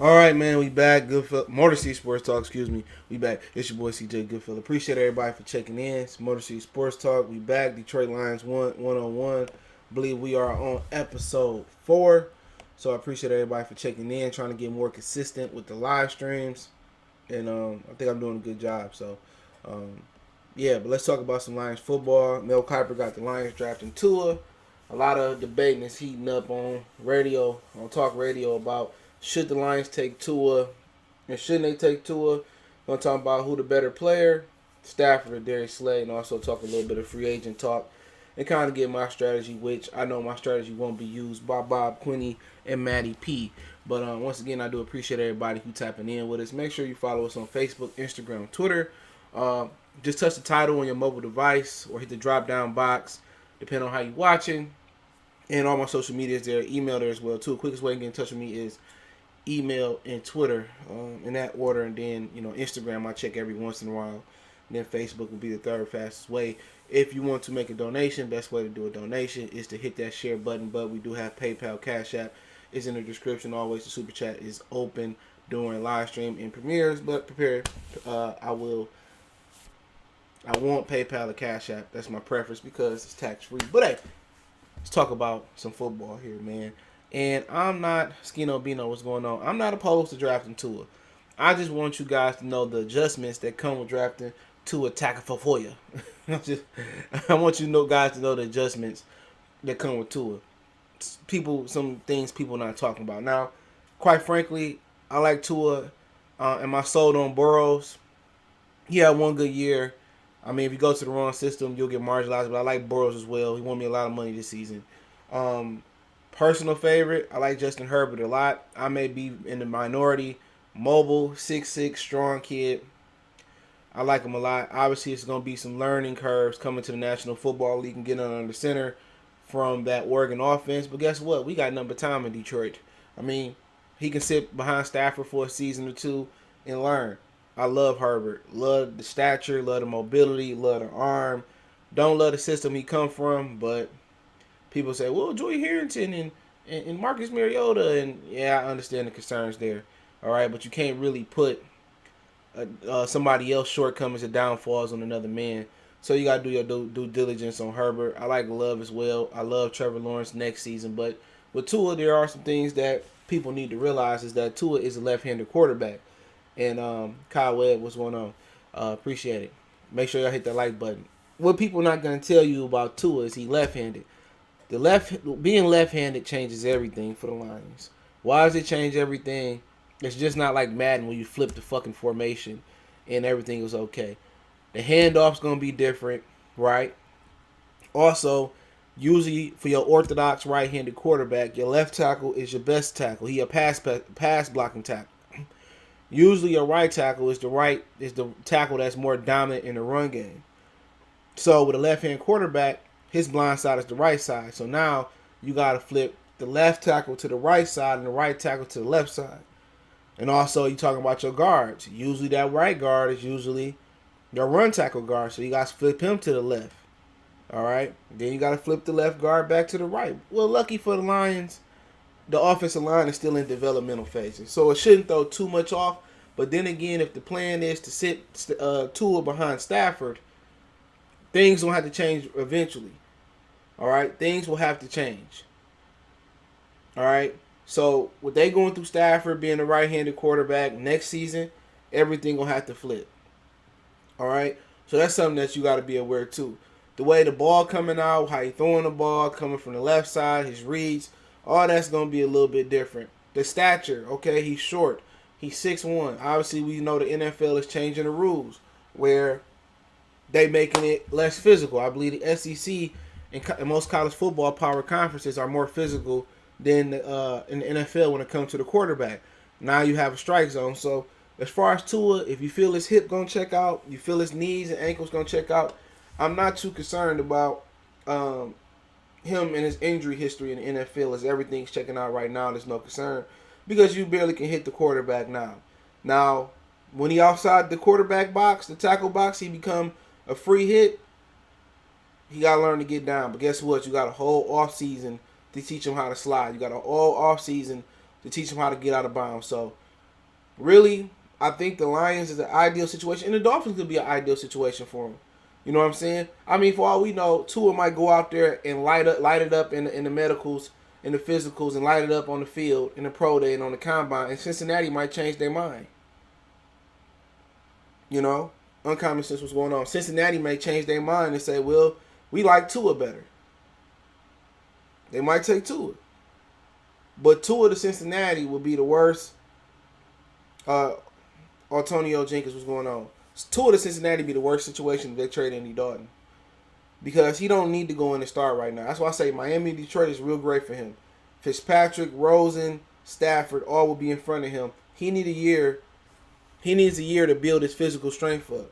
All right, man, we back. Good Motor City Sports Talk. Excuse me, we back. It's your boy CJ Goodfellow. Appreciate everybody for checking in. It's Motor City Sports Talk. We back. Detroit Lions 1-1. Believe we are on episode 4. So I appreciate everybody for checking in. Trying to get more consistent with the live streams, and I think I'm doing a good job. So, um, yeah, but let's talk about some Lions football. Mel Kiper got the Lions drafting Tua. A lot of debating is heating up on radio, on talk radio, about should the Lions take Tua and shouldn't they take Tua. Gonna talk about who the better player, Stafford or Darius, and also talk a little bit of free agent talk and kind of get my strategy, which I know my strategy won't be used by Bob Quinney and Matty P. But once again, I do appreciate everybody who tapping in with us. Make sure you follow us on Facebook, Instagram, Twitter. Just touch the title on your mobile device or hit the drop down box, depending on how you're watching. And all my social media is there. Email there as well too. Quickest way to get in touch with me is email and Twitter, in that order. And then Instagram I check every once in a while. And then Facebook will be the third fastest way. If you want to make a donation, best way to do a donation is to hit that share button. But we do have PayPal, Cash App is in the description. Always the super chat is open during live stream and premieres. But prepare, I want PayPal or Cash App. That's my preference because it's tax free. But hey, let's talk about some football here, man. And I'm not Skino Bino. What's going on? I'm not opposed to drafting Tua. I just want you guys to know the adjustments that come with drafting Tua Tagovailoa. I want you guys to know the adjustments that come with Tua. Some things people not talking about. Now, quite frankly, I like Tua. Am I sold on Burrows? He had one good year. I mean, if you go to the wrong system, you'll get marginalized. But I like Burrows as well. He won me a lot of money this season. Personal favorite, I like Justin Herbert a lot. I may be in the minority. Mobile, 6'6", strong kid. I like him a lot. Obviously, it's going to be some learning curves coming to the National Football League and getting under center from that Oregon offense. But guess what? We got number time in Detroit. I mean, he can sit behind Stafford for a season or two and learn. I love Herbert. Love the stature, love the mobility, love the arm. Don't love the system he come from, but people say, well, Joey Harrington and Marcus Mariota, and yeah, I understand the concerns there. All right, but you can't really put somebody else shortcomings or downfalls on another man. So you got to do your due diligence on Herbert. I like Love as well. I love Trevor Lawrence next season. But with Tua, there are some things that people need to realize is that Tua is a left-handed quarterback. And Kyle Webb, what's going on? Appreciate it. Make sure y'all hit that like button. What people not going to tell you about Tua is he left-handed. Being left-handed changes everything for the Lions. Why does it change everything? It's just not like Madden where you flip the fucking formation and everything is okay. The handoff's gonna be different, right? Also, usually for your orthodox right-handed quarterback, your left tackle is your best tackle. He a pass blocking tackle. Usually your right tackle is the tackle that's more dominant in the run game. So with a left-hand quarterback, his blind side is the right side. So now you got to flip the left tackle to the right side and the right tackle to the left side. And also, you talking about your guards. Usually that right guard is usually your run tackle guard. So you got to flip him to the left. All right? Then you got to flip the left guard back to the right. Well, lucky for the Lions, the offensive line is still in developmental phases. So it shouldn't throw too much off. But then again, if the plan is to sit Tua behind Stafford, things will have to change eventually. All right? Things will have to change. All right? So, with they going through Stafford being a right-handed quarterback next season, everything will have to flip. All right? So, that's something that you got to be aware, too. The way the ball coming out, how he throwing the ball, coming from the left side, his reads, all that's going to be a little bit different. The stature, okay, he's short. He's 6'1". Obviously, we know the NFL is changing the rules where they making it less physical. I believe the SEC and most college football power conferences are more physical than in the NFL when it comes to the quarterback. Now you have a strike zone. So as far as Tua, if you feel his hip going to check out, you feel his knees and ankles going to check out, I'm not too concerned about him and his injury history in the NFL as everything's checking out right now. There's no concern because you barely can hit the quarterback now. Now, when he outside the quarterback box, the tackle box, he become a free hit. He got to learn to get down. But guess what? You got a whole offseason to teach him how to slide. You got a whole offseason to teach him how to get out of bounds. So really, I think the Lions is an ideal situation, and the Dolphins could be an ideal situation for him. You know what I'm saying? I mean, for all we know, Tua might go out there and light it up in the medicals, in the physicals, and light it up on the field, in the pro day, and on the combine. And Cincinnati might change their mind. You know, uncommon sense what's going on. Cincinnati may change their mind and say, "Well, we like Tua better." They might take Tua, but Tua to Cincinnati would be the worst. Antonio Jenkins, what's going on? Tua to Cincinnati be the worst situation if they trade Andy Dalton, because he don't need to go in and start right now. That's why I say Miami, Detroit is real great for him. Fitzpatrick, Rosen, Stafford, all will be in front of him. He needs a year to build his physical strength up.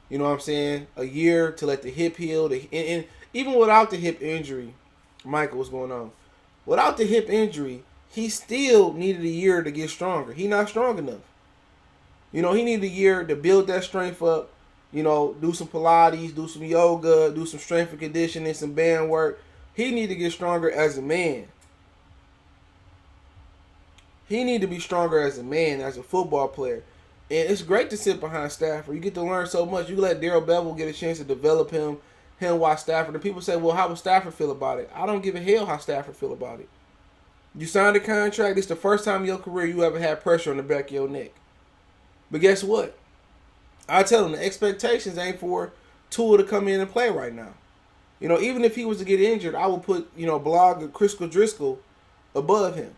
You know what I'm saying? A year to let the hip heal. And even without the hip injury, Michael, what's going on? Without the hip injury, he still needed a year to get stronger. He's not strong enough. You know, he needed a year to build that strength up. You know, do some Pilates, do some yoga, do some strength and conditioning, some band work. He need to get stronger as a man. He need to be stronger as a man, as a football player. And it's great to sit behind Stafford. You get to learn so much. You let Darrell Bevel get a chance to develop him watch Stafford. And people say, well, how would Stafford feel about it? I don't give a hell how Stafford feel about it. You signed a contract. It's the first time in your career you ever had pressure on the back of your neck. But guess what? I tell him the expectations ain't for Tua to come in and play right now. You know, even if he was to get injured, I would put, Blog Crystal Driscoll above him.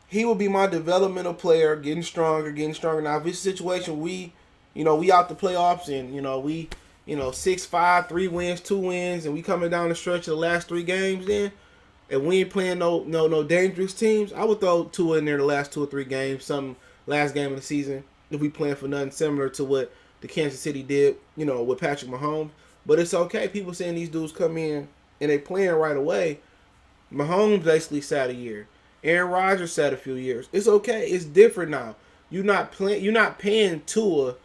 He would be my developmental player, getting stronger. Now, if it's a situation we out the playoffs and, we 6-5, 3 wins, 2 wins, and we coming down the stretch of the last 3 games then, and we ain't playing no dangerous teams, I would throw Tua in there the last 2 or 3 games, some last game of the season, if we playing for nothing similar to what the Kansas City did, with Patrick Mahomes. But it's okay. People saying these dudes come in and they playing right away. Mahomes basically sat a year. Aaron Rodgers sat a few years. It's okay. It's different now. You're not paying Tua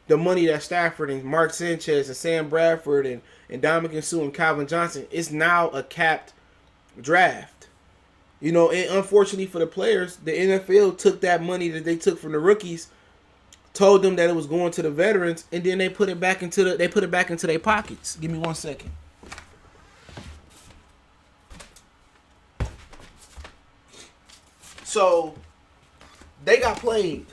the money that Stafford and Mark Sanchez and Sam Bradford and Dominican Sue and Calvin Johnson. It's now a capped draft. And unfortunately for the players, the NFL took that money that they took from the rookies, told them that it was going to the veterans, and then they put it back into their pockets. Give me 1 second. So they got played.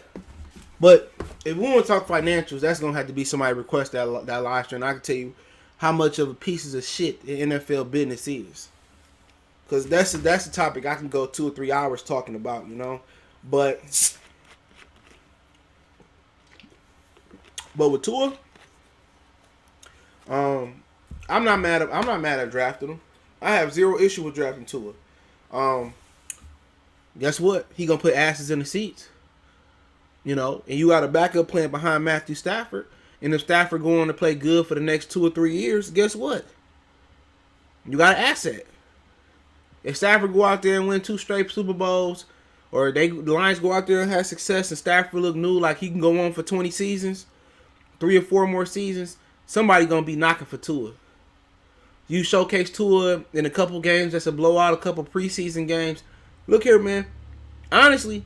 But if we want to talk financials, that's gonna have to be somebody request that live stream. I can tell you how much of a pieces of shit the NFL business is. Because that's a topic I can go 2 or 3 hours talking about, But with Tua, I'm not mad at drafting him. I have zero issue with drafting Tua. Guess what? He gonna put asses in the seats. And you got a backup playing behind Matthew Stafford. And if Stafford going to play good for the next 2 or 3 years, guess what? You got an asset. If Stafford go out there and win 2 straight Super Bowls, or the Lions go out there and have success and Stafford look new, like he can go on for 20 seasons, 3 or 4 more seasons, somebody going to be knocking for Tua. You showcase Tua in a couple games, that's a blowout, a couple preseason games. Look here, man. Honestly,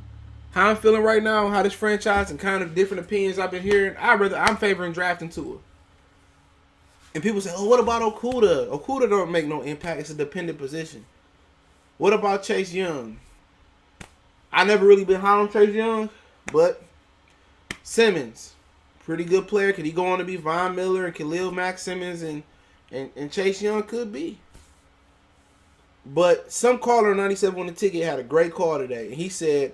how I'm feeling right now, how this franchise and kind of different opinions I've been hearing, I'm favoring drafting Tua. And people say, oh, what about Okudah? Okudah don't make no impact. It's a dependent position. What about Chase Young? I never really been high on Chase Young, but Simmons, pretty good player. Could he go on to be Von Miller and Khalil Mack Simmons and Chase Young could be. But some caller on 97 on the ticket had a great call today. And he said,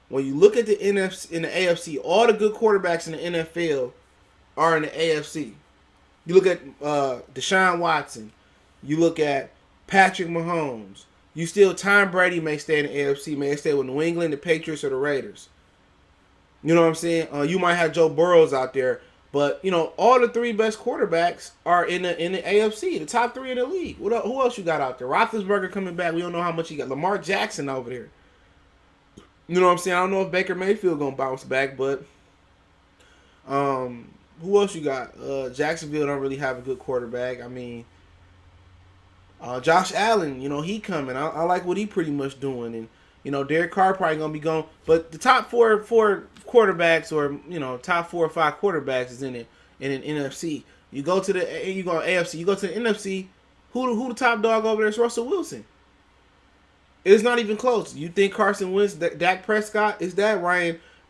when you look at the NFC in the AFC, all the good quarterbacks in the NFL are in the AFC. You look at Deshaun Watson. You look at Patrick Mahomes. Tom Brady may stay in the AFC, may stay with New England, the Patriots, or the Raiders. You know what I'm saying? You might have Joe Burrows out there, but all the 3 best quarterbacks are in the AFC, the top 3 in the league. Who else you got out there? Roethlisberger coming back. We don't know how much he got. Lamar Jackson over there. You know what I'm saying? I don't know if Baker Mayfield gonna bounce back, but who else you got? Jacksonville don't really have a good quarterback. I mean, Josh Allen, he coming. I like what he pretty much doing, and Derek Carr probably gonna be gone, but the top four quarterbacks, or top 4 or 5 quarterbacks is in it in an NFC. You go to AFC. You go to the NFC. Who the top dog over there is? Russell Wilson. It's not even close. You think Carson Wentz, Dak Prescott, is that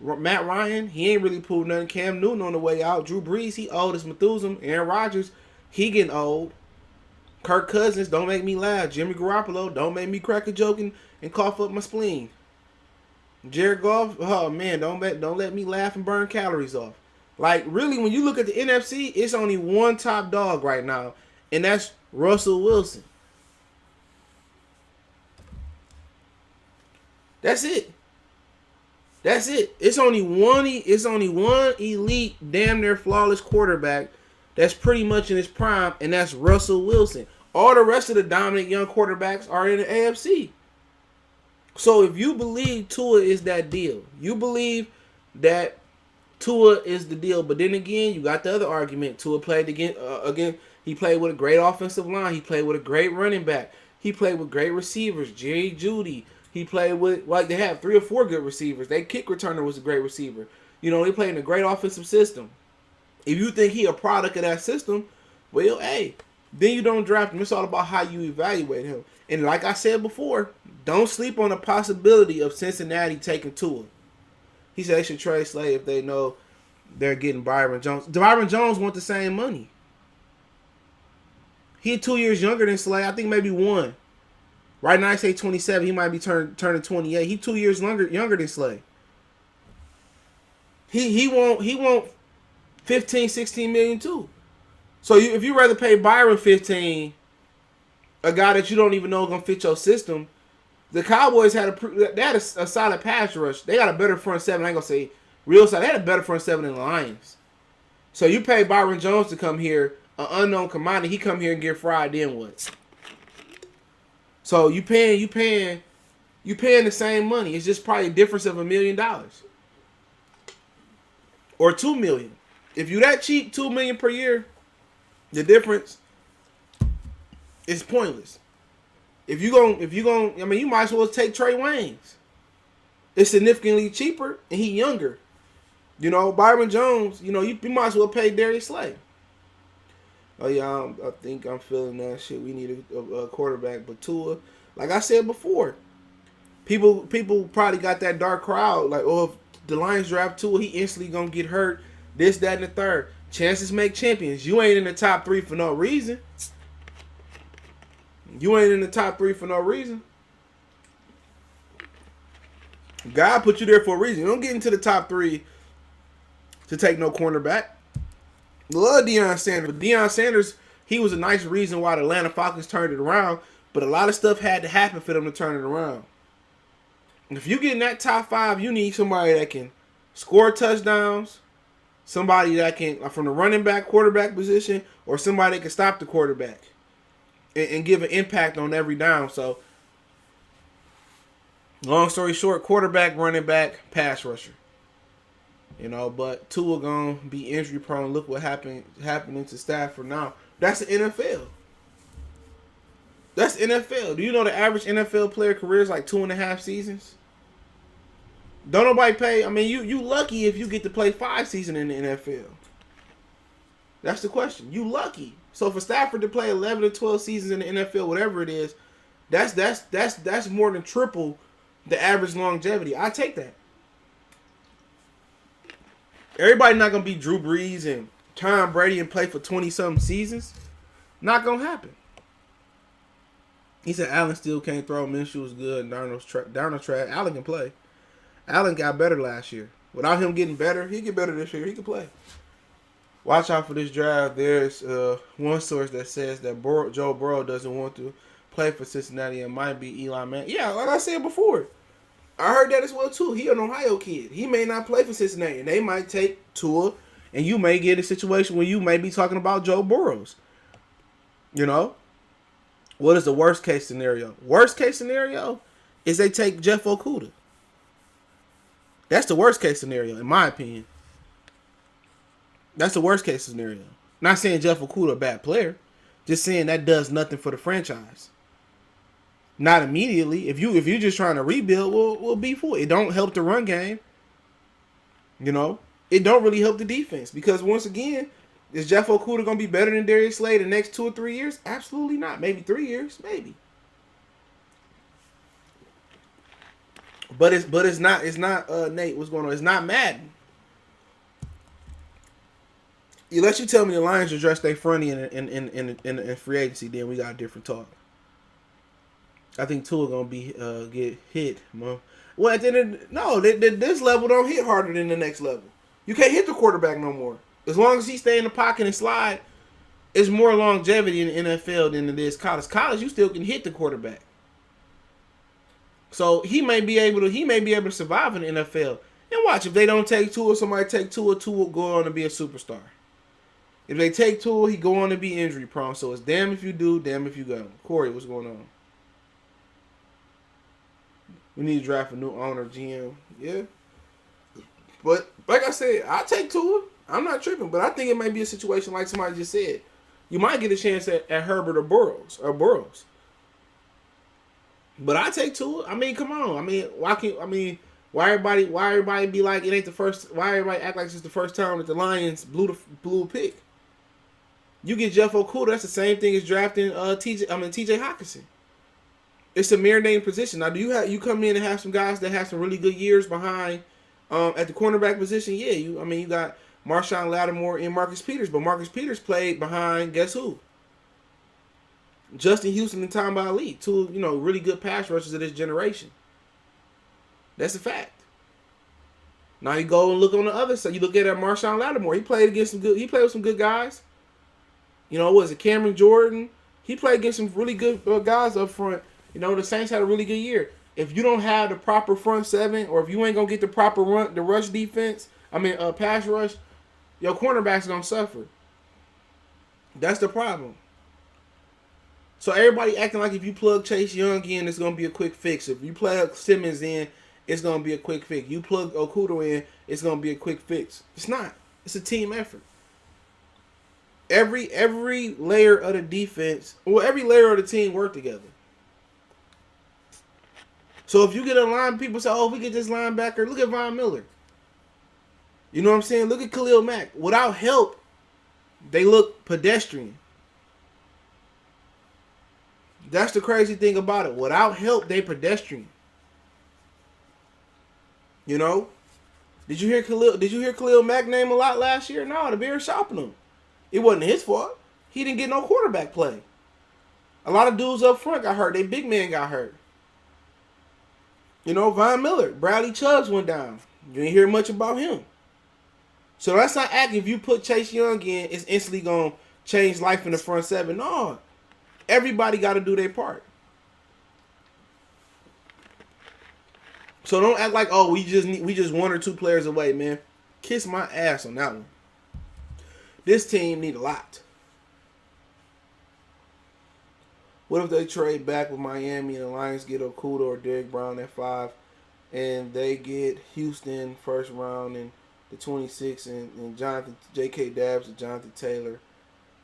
Matt Ryan? He ain't really pulled nothing. Cam Newton on the way out. Drew Brees, he old as Methuselah. Aaron Rodgers, he getting old. Kirk Cousins, don't make me laugh. Jimmy Garoppolo, don't make me crack a joke and cough up my spleen. Jared Goff, oh man, don't let me laugh and burn calories off. Like, really, when you look at the NFC, it's only one top dog right now, and that's Russell Wilson. That's it. It's only one elite, damn near flawless quarterback that's pretty much in his prime, and that's Russell Wilson. All the rest of the dominant young quarterbacks are in the AFC. So if you believe Tua is that deal, you believe that Tua is the deal, but then again, you got the other argument. Tua played again. He played with a great offensive line. He played with a great running back. He played with great receivers, Jerry Jeudy. He played with, they have 3 or 4 good receivers. Their kick returner was a great receiver. They played in a great offensive system. If you think he a product of that system, well, hey, then you don't draft him. It's all about how you evaluate him. And like I said before, don't sleep on the possibility of Cincinnati taking Tua. He said they should trade Slay if they know they're getting Byron Jones. Byron Jones want the same money. He 2 years younger than Slay. I think maybe 1. Right now I say 27. He might be turning 28. He 2 years younger than Slay. He won't 15, 16 million too. So if you rather pay Byron 15, a guy that you don't even know is gonna fit your system. The Cowboys had a solid pass rush. They got a better front seven. I ain't gonna say real side. They had a better front seven than the Lions. So you pay Byron Jones to come here, an unknown commodity. He come here and get fried. Then what? So you paying the same money. It's just probably a difference of $1 million or $2 million. If you that cheap, $2 million per year, the difference is pointless. If you going, I mean, you might as well take Trey Waynes. It's significantly cheaper and he younger. Byron Jones. You might as well pay Darius Slay. Oh yeah, I think I'm feeling that shit. We need a quarterback, but Tua, like I said before, people probably got that dark crowd. Like, oh, if the Lions draft Tua, he instantly gonna get hurt. This, that, and the third. Chances make champions. You ain't in the top 3 for no reason. God put you there for a reason. You don't get into the top 3 to take no cornerback. Love Deion Sanders. But Deion Sanders, he was a nice reason why the Atlanta Falcons turned it around. But a lot of stuff had to happen for them to turn it around. If you get in that top 5, you need somebody that can score touchdowns, somebody that can, from the running back, quarterback position, or somebody that can stop the quarterback and give an impact on every down. So, long story short, quarterback, running back, pass rusher. But Tua gonna be injury prone. Look what happening to Stafford now. That's the NFL. Do you know the average NFL player career is like 2.5 seasons? Don't nobody pay. I mean, you lucky if you get to play 5 seasons in the NFL. That's the question. You lucky. So for Stafford to play 11 or 12 seasons in the NFL, whatever it is, that's more than triple the average longevity. I take that. Everybody not gonna be Drew Brees and Tom Brady and play for 20-something seasons. Not gonna happen. He said Allen still can't throw. Minshew was good. And Darnold's trash. Allen can play. Allen got better last year. Without him getting better, he'll get better this year. He can play. Watch out for this draft. There's one source that says that Joe Burrow doesn't want to play for Cincinnati and might be Eli Manning. Yeah, like I said before. I heard that as well, too. He an Ohio kid. He may not play for Cincinnati. And they might take Tua, and you may get a situation where you may be talking about Joe Burrows. What is the worst case scenario? Worst case scenario is they take Jeff Okudah. That's the worst case scenario, in my opinion. That's the worst case scenario. Not saying Jeff Okudah a bad player. Just saying that does nothing for the franchise. Not immediately. If you're just trying to rebuild, we'll be full. It don't help the run game. You know, it don't really help the defense because once again, is Jeff Okudah gonna be better than Darius Slay the next 2 or 3 years? Absolutely not. Maybe 3 years, maybe. But it's not Nate. What's going on? It's not Madden. Unless you tell me the Lions address their fronty in free agency, then we got a different talk. I think Tua gonna be get hit, man. Well, at the end of this level don't hit harder than the next level. You can't hit the quarterback no more. As long as he stay in the pocket and slide, it's more longevity in the NFL than it is college. College, you still can hit the quarterback. So he may be able to survive in the NFL. And watch, if they don't take Tua, somebody take Tua will go on to be a superstar. If they take Tua, he go on to be injury prone. So it's damn if you do, damn if you go. Corey, what's going on? We need to draft a new owner, GM. Yeah. But like I said, I take Tua. I'm not tripping, but I think it might be a situation like somebody just said. You might get a chance at Herbert or Burrows. But I take Tua. I mean, come on. I mean, why everybody be like it ain't the first? Why everybody act like it's the first time that the Lions blew a pick? You get Jeff Okudah, that's the same thing as drafting TJ Hawkinson. It's a marinating position. Now, do you come in and have some guys that have some really good years behind at the cornerback position? Yeah, you got Marshawn Lattimore and Marcus Peters, but Marcus Peters played behind guess who? Justin Houston and Tom Ali, two really good pass rushers of this generation. That's a fact. Now you go and look on the other side. You look at Marshawn Lattimore. He played with some good guys. Was it Cameron Jordan? He played against some really good guys up front. The Saints had a really good year. If you don't have the proper front seven, or if you ain't gonna get the proper rush defense, pass rush, your cornerback's gonna suffer. That's the problem. So everybody acting like if you plug Chase Young in, it's gonna be a quick fix. If you plug Simmons in, it's gonna be a quick fix. You plug Okudah in, it's gonna be a quick fix. It's not. It's a team effort. Every layer of the defense, every layer of the team work together. So if you get a line, people say, "Oh, we get this linebacker." Look at Von Miller. You know what I'm saying? Look at Khalil Mack. Without help, they look pedestrian. That's the crazy thing about it. Without help, they pedestrian. Did you hear Khalil Mack name a lot last year? No, the Bears shopping him. It wasn't his fault. He didn't get no quarterback play. A lot of dudes up front got hurt. They big man got hurt. Von Miller, Bradley Chubbs went down. You ain't hear much about him. So that's not acting. If you put Chase Young in, it's instantly gonna change life in the front seven. No, everybody got to do their part. So don't act like we just 1 or 2 players away, man. Kiss my ass on that one. This team need a lot. What if they trade back with Miami and the Lions get Okudah or Derrick Brown at 5, and they get Houston first round and the 26 and J.K. Dabbs and Jonathan Taylor?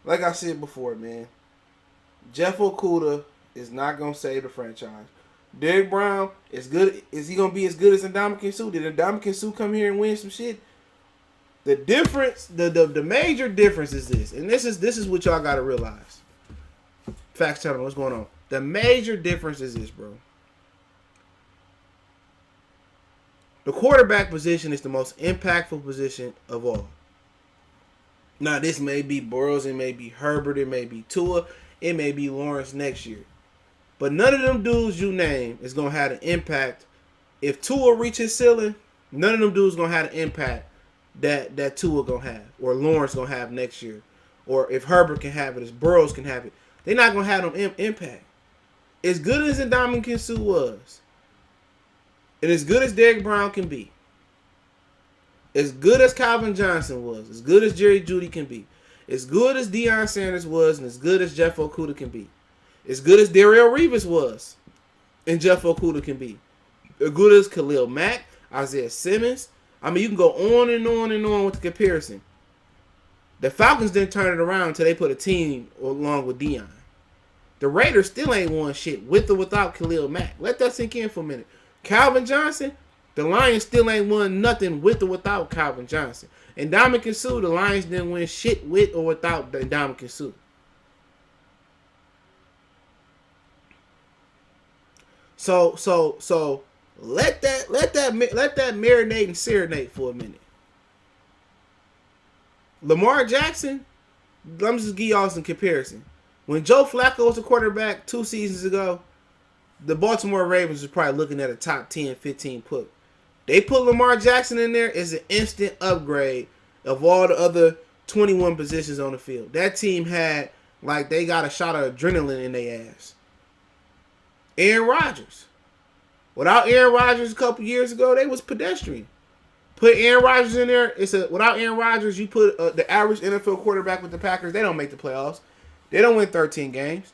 Like I said before, man, Jeff Okudah is not gonna save the franchise. Derrick Brown is good. Is he gonna be as good as Ndamukong Suh? Did Ndamukong Suh come here and win some shit? The difference, the major difference is this, and this is what y'all gotta realize. Facts telling what's going on. The major difference is this, bro. The quarterback position is the most impactful position of all. Now, this may be Burrows, it may be Herbert, it may be Tua, it may be Lawrence next year. But none of them dudes you name is going to have an impact. If Tua reaches ceiling, none of them dudes going to have an impact that Tua going to have, or Lawrence going to have next year. Or if Herbert can have it, as Burrows can have it. They're not going to have no impact. As good as Ndamukong Suh was, and as good as Derrick Brown can be, as good as Calvin Johnson was, as good as Jerry Jeudy can be, as good as Deion Sanders was, and as good as Jeff Okudah can be, as good as Darrelle Revis was, and Jeff Okudah can be, as good as Khalil Mack, Isaiah Simmons. You can go on and on and on with the comparison. The Falcons didn't turn it around until they put a team along with Deion. The Raiders still ain't won shit with or without Khalil Mack. Let that sink in for a minute. Calvin Johnson, the Lions still ain't won nothing with or without Calvin Johnson. And Ndamukong Suh, the Lions didn't win shit with or without Ndamukong Suh. So let that marinate and serenade for a minute. Lamar Jackson, let me just give y'all some comparison. When Joe Flacco was a quarterback 2 seasons ago, the Baltimore Ravens was probably looking at a top 10, 15 pick. They put Lamar Jackson in there as an instant upgrade of all the other 21 positions on the field. That team had, like, they got a shot of adrenaline in their ass. Aaron Rodgers. Without Aaron Rodgers a couple years ago, they was pedestrian. Put Aaron Rodgers in there. Without Aaron Rodgers, you put the average NFL quarterback with the Packers, they don't make the playoffs. They don't win 13 games.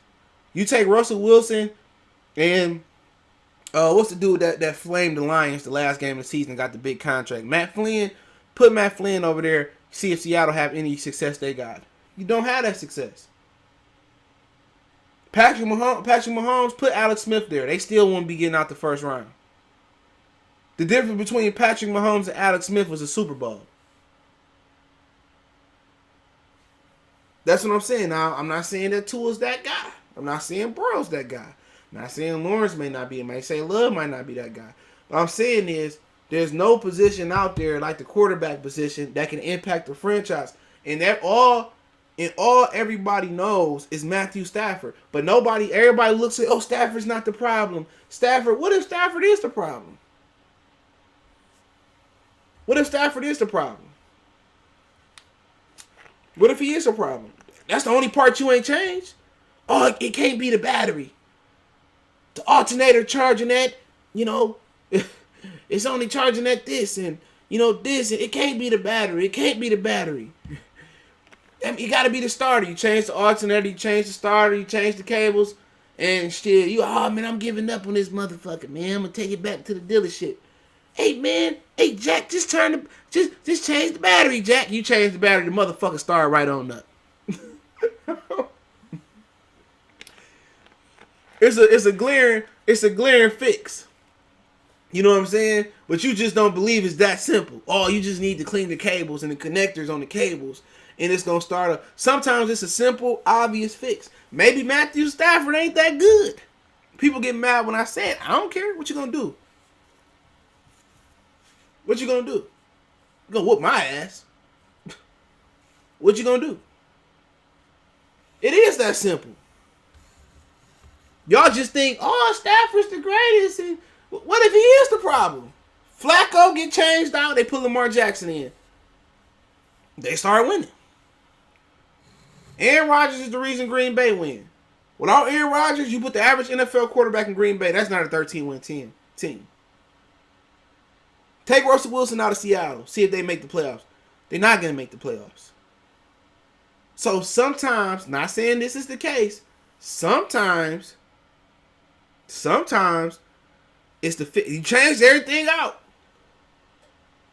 You take Russell Wilson and what's the dude that flamed the Lions the last game of the season, got the big contract? Matt Flynn. Put Matt Flynn over there. See if Seattle have any success they got. You don't have that success. Patrick Mahomes, put Alex Smith there. They still won't be getting out the first round. The difference between Patrick Mahomes and Alex Smith was a Super Bowl. That's what I'm saying. Now, I'm not saying that Tua's that guy. I'm not saying Burrow's that guy. I'm not saying Lawrence may not be. I might say Love might not be that guy. What I'm saying is there's no position out there like the quarterback position that can impact the franchise. And everybody knows is Matthew Stafford. But everybody looks at, Stafford's not the problem. What if Stafford is the problem? What if Stafford is the problem? What if he is a problem? That's the only part you ain't changed. Oh, it can't be the battery. The alternator charging at, it's only charging at this and, this. It can't be the battery. It can't be the battery. It got to be the starter. You change the alternator, you change the starter, you change the cables, and shit. I'm giving up on this motherfucker, man. I'm going to take it back to the dealership. Hey, Jack, just change the battery, Jack. You change the battery, the motherfucker started right on up. It's a glaring fix. You know what I'm saying? But you just don't believe it's that simple. Oh, you just need to clean the cables and the connectors on the cables, and it's gonna start up. Sometimes it's a simple, obvious fix. Maybe Matthew Stafford ain't that good. People get mad when I say it. I don't care. What you gonna do? What you gonna do? You gonna whoop my ass? What you gonna do? It is that simple. Y'all just think, Stafford's the greatest. And what if he is the problem? Flacco get changed out. They put Lamar Jackson in. They start winning. Aaron Rodgers is the reason Green Bay win. Without Aaron Rodgers, you put the average NFL quarterback in Green Bay. That's not a 13-win team. Take Russell Wilson out of Seattle. See if they make the playoffs. They're not going to make the playoffs. So sometimes, not saying this is the case, sometimes it's the fit. You change everything out.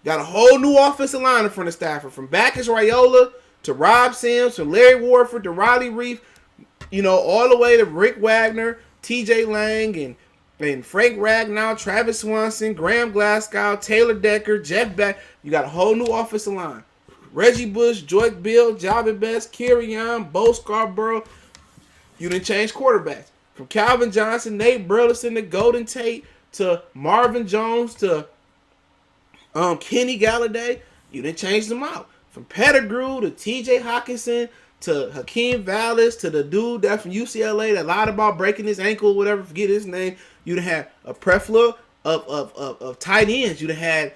Got a whole new offensive line in front of Stafford. From Backus Raiola to Rob Sims, from Larry Warford to Riley Reef, all the way to Rick Wagner, TJ Lang, and Frank Ragnow, Travis Swanson, Graham Glasgow, Taylor Decker, Jeff Beck. You got a whole new offensive line. Reggie Bush, Joyce Bill, Jabba Best, Kerryon, Bo Scarborough. You didn't change quarterbacks. From Calvin Johnson, Nate Burleson to Golden Tate to Marvin Jones to Kenny Galladay. You didn't change them out. From Pettigrew to TJ Hawkinson to Hakeem Vallis to the dude that from UCLA that lied about breaking his ankle, whatever, forget his name. You'd have had a plethora of tight ends. You'd have had,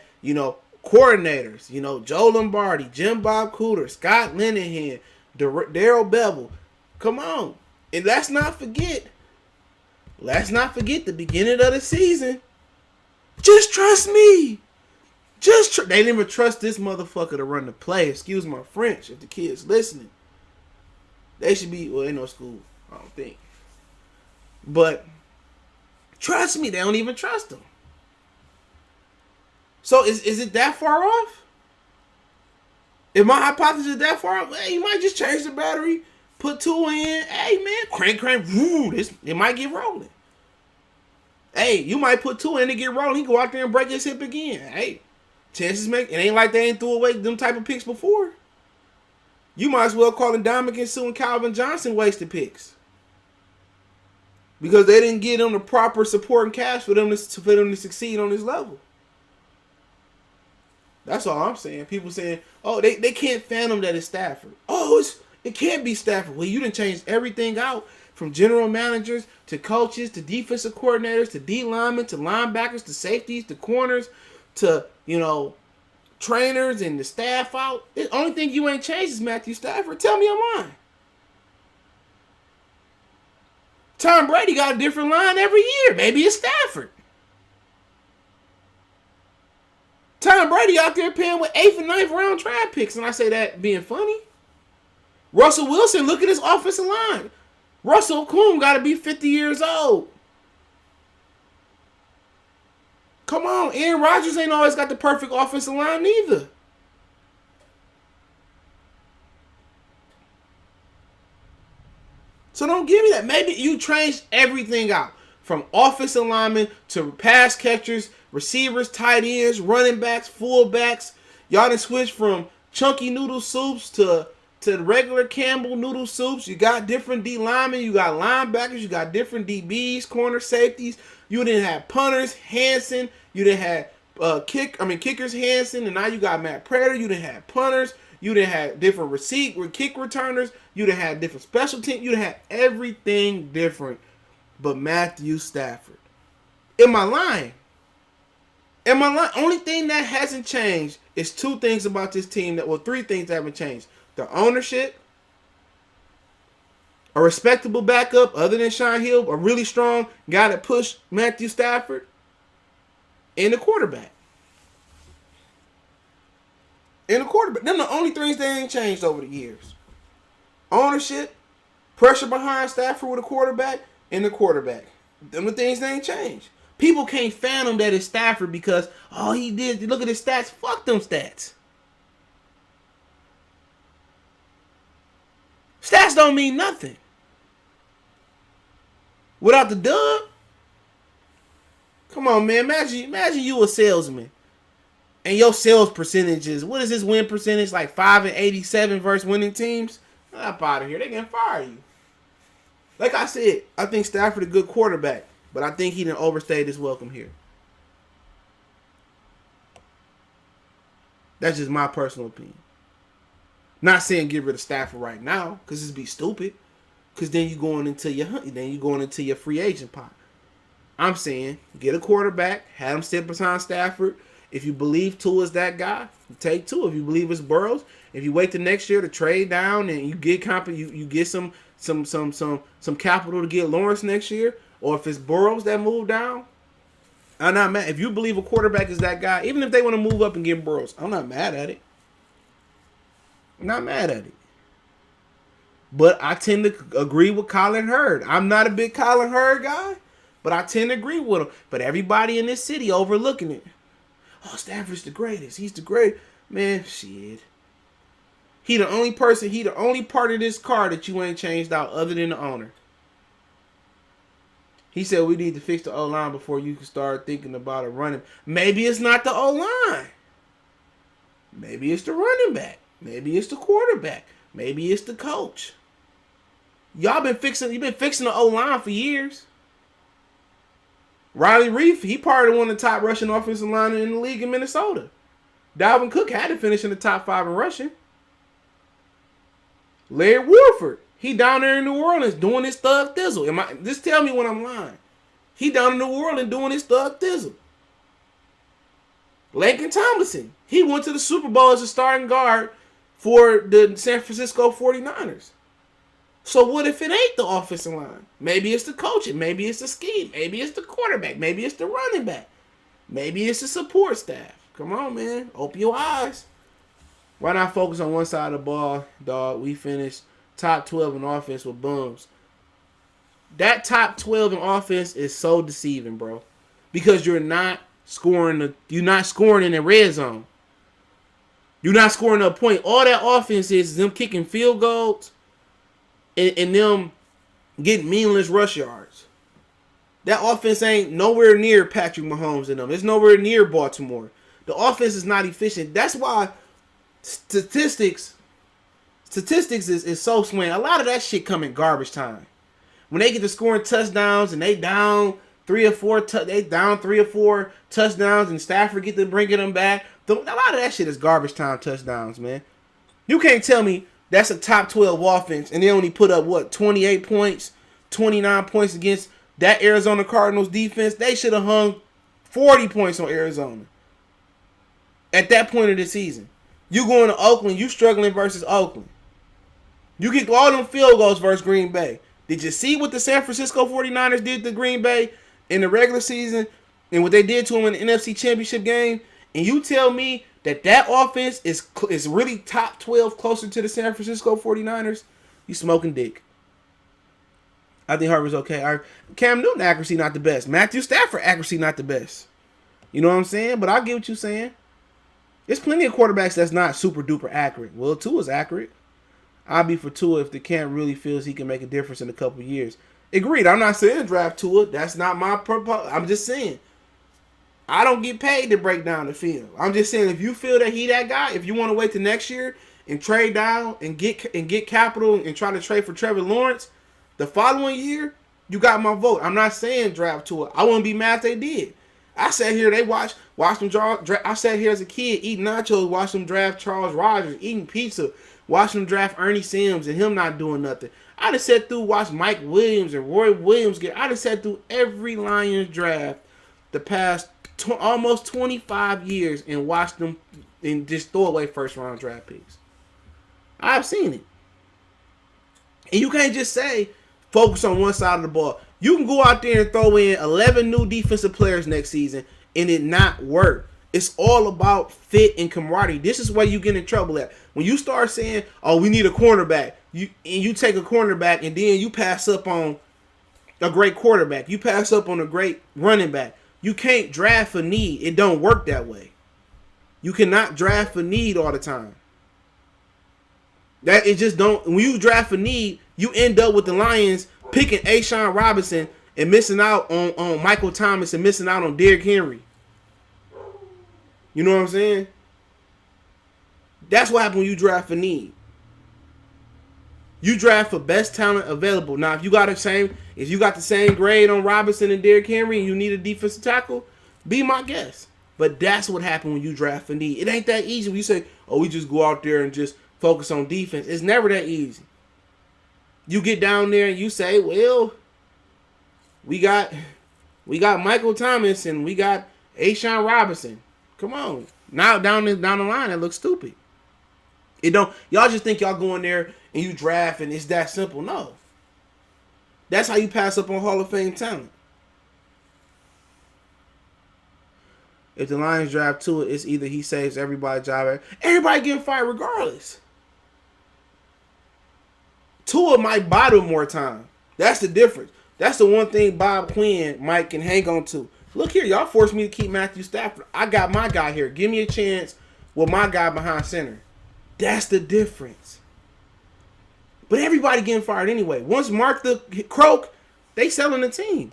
coordinators, Joe Lombardi, Jim Bob Cooter, Scott Linehan, Darrell Bevel. Come on. And let's not forget the beginning of the season. Just trust me. They didn't even trust this motherfucker to run the play. Excuse my French if the kids listening. They should be, ain't no school, I don't think. But trust me, they don't even trust him. So is it that far off? If my hypothesis is that far off, you might just change the battery, Put Tua in. Hey, man, crank. Woo, it might get rolling. Hey, you might put Tua in and get rolling. He go out there and break his hip again. Hey, chances make. It ain't like they ain't threw away them type of picks before. You might as well call Ndamukong Suh and Calvin Johnson wasted picks. Because they didn't give them the proper support and cash for them to succeed on this level. That's all I'm saying. People saying, oh, they can't fathom that it's Stafford. Oh, it can't be Stafford. Well, you done changed everything out from general managers to coaches to defensive coordinators to D linemen to linebackers to safeties to corners to, trainers and the staff out. The only thing you ain't changed is Matthew Stafford. Tell me I'm lying. Tom Brady got a different line every year. Maybe it's Stafford. Tom Brady out there paying with 8th and 9th round draft picks, and I say that being funny. Russell Wilson, look at his offensive line. Russell Kuhn got to be 50 years old. Come on, Aaron Rodgers ain't always got the perfect offensive line neither. So don't give me that. Maybe you changed everything out. From offensive linemen to pass catchers, receivers, tight ends, running backs, fullbacks. Y'all done switched from chunky noodle soups to regular Campbell noodle soups. You got different D linemen. You got linebackers. You got different DBs, corner safeties. You didn't have punters, Hansen. You didn't have kickers, Hansen. And now you got Matt Prater. You didn't have punters. You didn't have different kick returners. You didn't have different special teams. You didn't have everything different but Matthew Stafford. Am I lying? Only thing that hasn't changed is two things about this team three things that haven't changed. The ownership, a respectable backup other than Sean Hill, a really strong guy that pushed Matthew Stafford, and the quarterback. Them the only things that ain't changed over the years. Ownership, pressure behind Stafford with a quarterback, and the quarterback. Them the things that ain't changed. People can't fathom that it's Stafford because, he did. Look at his stats. Fuck them stats. Stats don't mean nothing. Without the dub. Come on, man. Imagine you a salesman. And your sales percentages, what is this win percentage? Like 5-87 versus winning teams? Up out of here. They can fire you. Like I said, I think Stafford a good quarterback, but I think he done overstayed his welcome here. That's just my personal opinion. Not saying get rid of Stafford right now, because it'd be stupid. Because then you're going into your free agent pot. I'm saying get a quarterback, have him sit behind Stafford. If you believe Tua is that guy, take Tua. If you believe it's Burrows, if you wait the next year to trade down and you get you get some capital to get Lawrence next year, or if it's Burrows that move down, I'm not mad. If you believe a quarterback is that guy, even if they want to move up and get Burrows, I'm not mad at it. I'm not mad at it. But I tend to agree with Colin Hurd. I'm not a big Colin Hurd guy, but I tend to agree with him. But everybody in this city overlooking it. Oh, Stafford's the greatest. He's the great. Man, shit. He the only part of this car that you ain't changed out other than the owner. He said we need to fix the O-line before you can start thinking about a running. Maybe it's not the O-line. Maybe it's the running back. Maybe it's the quarterback. Maybe it's the coach. You've been fixing the O-line for years. Riley Reef, he part of one of the top rushing offensive linemen in the league in Minnesota. Dalvin Cook had to finish in the top 5 in rushing. Larry Warford, he down there in New Orleans doing his thug thizzle. Just tell me when I'm lying. He down in New Orleans doing his thug thizzle. Laken Tomlinson, he went to the Super Bowl as a starting guard for the San Francisco 49ers. So what if it ain't the offensive line? Maybe it's the coaching. Maybe it's the scheme. Maybe it's the quarterback. Maybe it's the running back. Maybe it's the support staff. Come on, man. Open your eyes. Why not focus on one side of the ball, dog? We finished top 12 in offense with bums. That top 12 in offense is so deceiving, bro. Because you're not scoring in the red zone. You're not scoring a point. All that offense is them kicking field goals and them getting meaningless rush yards. That offense ain't nowhere near Patrick Mahomes and them. It's nowhere near Baltimore. The offense is not efficient. That's why statistics is so swing. A lot of that shit come in garbage time. When they get to scoring touchdowns and they down 3 or 4 touchdowns and Stafford get to bringing them back. A lot of that shit is garbage time touchdowns, man. You can't tell me that's a top 12 offense and they only put up, 28 points, 29 points against that Arizona Cardinals defense. They should have hung 40 points on Arizona at that point of the season. You going to Oakland, you struggling versus Oakland. You get all them field goals versus Green Bay. Did you see what the San Francisco 49ers did to Green Bay in the regular season and what they did to them in the NFC Championship game? And you tell me that offense is really top 12 closer to the San Francisco 49ers? You smoking dick. I think Harvard's okay. Cam Newton accuracy not the best. Matthew Stafford accuracy not the best. You know what I'm saying? But I get what you're saying. There's plenty of quarterbacks that's not super duper accurate. Well, Tua's accurate. I'll be for Tua if the camp really feels he can make a difference in a couple of years. Agreed. I'm not saying draft Tua. That's not my proposal. I'm just saying I don't get paid to break down the field. I'm just saying if you feel that he that guy, if you want to wait till next year and trade down and get capital and try to trade for Trevor Lawrence the following year, you got my vote. I'm not saying draft Tua. I wouldn't be mad if they did. I sat here, they watch them draft. I sat here as a kid eating nachos, watch them draft Charles Rogers, eating pizza, watch them draft Ernie Sims and him not doing nothing. I just sat through, watched Mike Williams and Roy Williams I just sat through every Lions draft the past almost 25 years and watched them and just throw away first round draft picks. I've seen it. And you can't just say focus on one side of the ball. You can go out there and throw in 11 new defensive players next season and it not work. It's all about fit and camaraderie. This is where you get in trouble at. When you start saying, oh, we need a cornerback, you take a cornerback and then you pass up on a great quarterback. You pass up on a great running back. You can't draft for need. It don't work that way. You cannot draft for need all the time. That it just don't. When you draft for need, you end up with the Lions picking Ashawn Robinson and missing out on Michael Thomas and missing out on Derrick Henry. You know what I'm saying? That's what happens when you draft for need. You draft for best talent available. Now, if you got the same grade on Robinson and Derrick Henry and you need a defensive tackle, be my guest. But that's what happens when you draft for need. It ain't that easy when you say, oh, we just go out there and just focus on defense. It's never that easy. You get down there and you say, well, we got Michael Thomas and we got Ashawn Robinson. Come on. Now down the line, that looks stupid. Y'all just think y'all go in there and you draft and it's that simple. No. That's how you pass up on Hall of Fame talent. If the Lions draft Tua, it's either he saves everybody's job. Everybody getting fired regardless. Tua might buy them more time. That's the difference. That's the one thing Bob Quinn might can hang on to. Look here, y'all forced me to keep Matthew Stafford. I got my guy here. Give me a chance with my guy behind center. That's the difference. But everybody getting fired anyway. Once Mark the croak, they selling the team.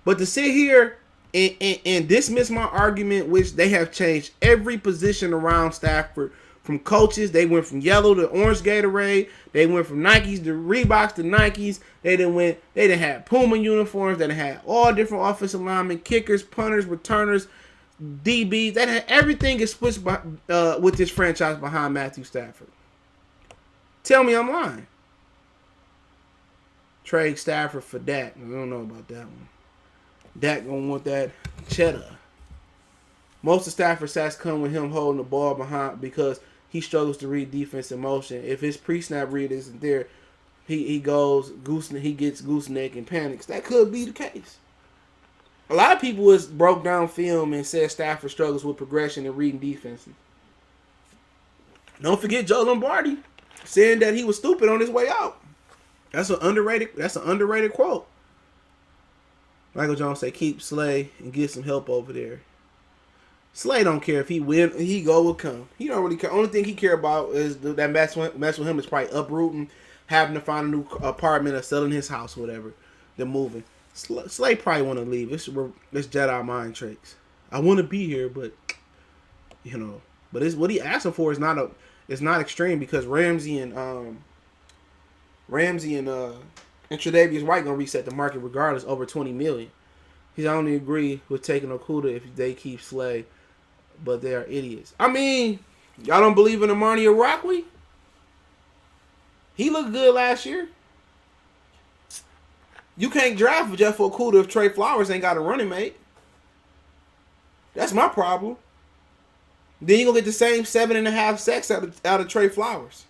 But to sit here and dismiss my argument, which they have changed every position around Stafford. From coaches, they went from yellow to orange Gatorade. They went from Nikes to Reeboks to Nikes. They done had Puma uniforms. They done had all different offensive linemen, kickers, punters, returners, DBs. They had everything is switched with this franchise behind Matthew Stafford. Tell me I'm lying. Trade Stafford for Dak. I don't know about that one. Dak gonna want that cheddar. Most of Stafford's sacks come with him holding the ball behind because he struggles to read defense in motion. If his pre-snap read isn't there, he gets gooseneck and panics. That could be the case. A lot of people has broke down film and said Stafford struggles with progression and reading defenses. Don't forget Joe Lombardi saying that he was stupid on his way out. That's an underrated quote. Michael Jones say keep Slay and get some help over there. Slay don't care if he win, he go will come. He don't really care. Only thing he care about is that mess with him is probably uprooting, having to find a new apartment or selling his house, or whatever. They're moving. Slay probably want to leave. It's Jedi mind tricks. I want to be here, but but it's what he asking for is not extreme, because Ramsey and Tre'Davious White gonna reset the market regardless, over $20 million. He's only agree with taking Okuda if they keep Slay, but they are idiots. I mean, y'all don't believe in Amani Orakwe? He looked good last year. You can't draft Jeff Okuda if Trey Flowers ain't got a running mate. That's my problem. Then you gonna get the same 7.5 sacks out of Trey Flowers.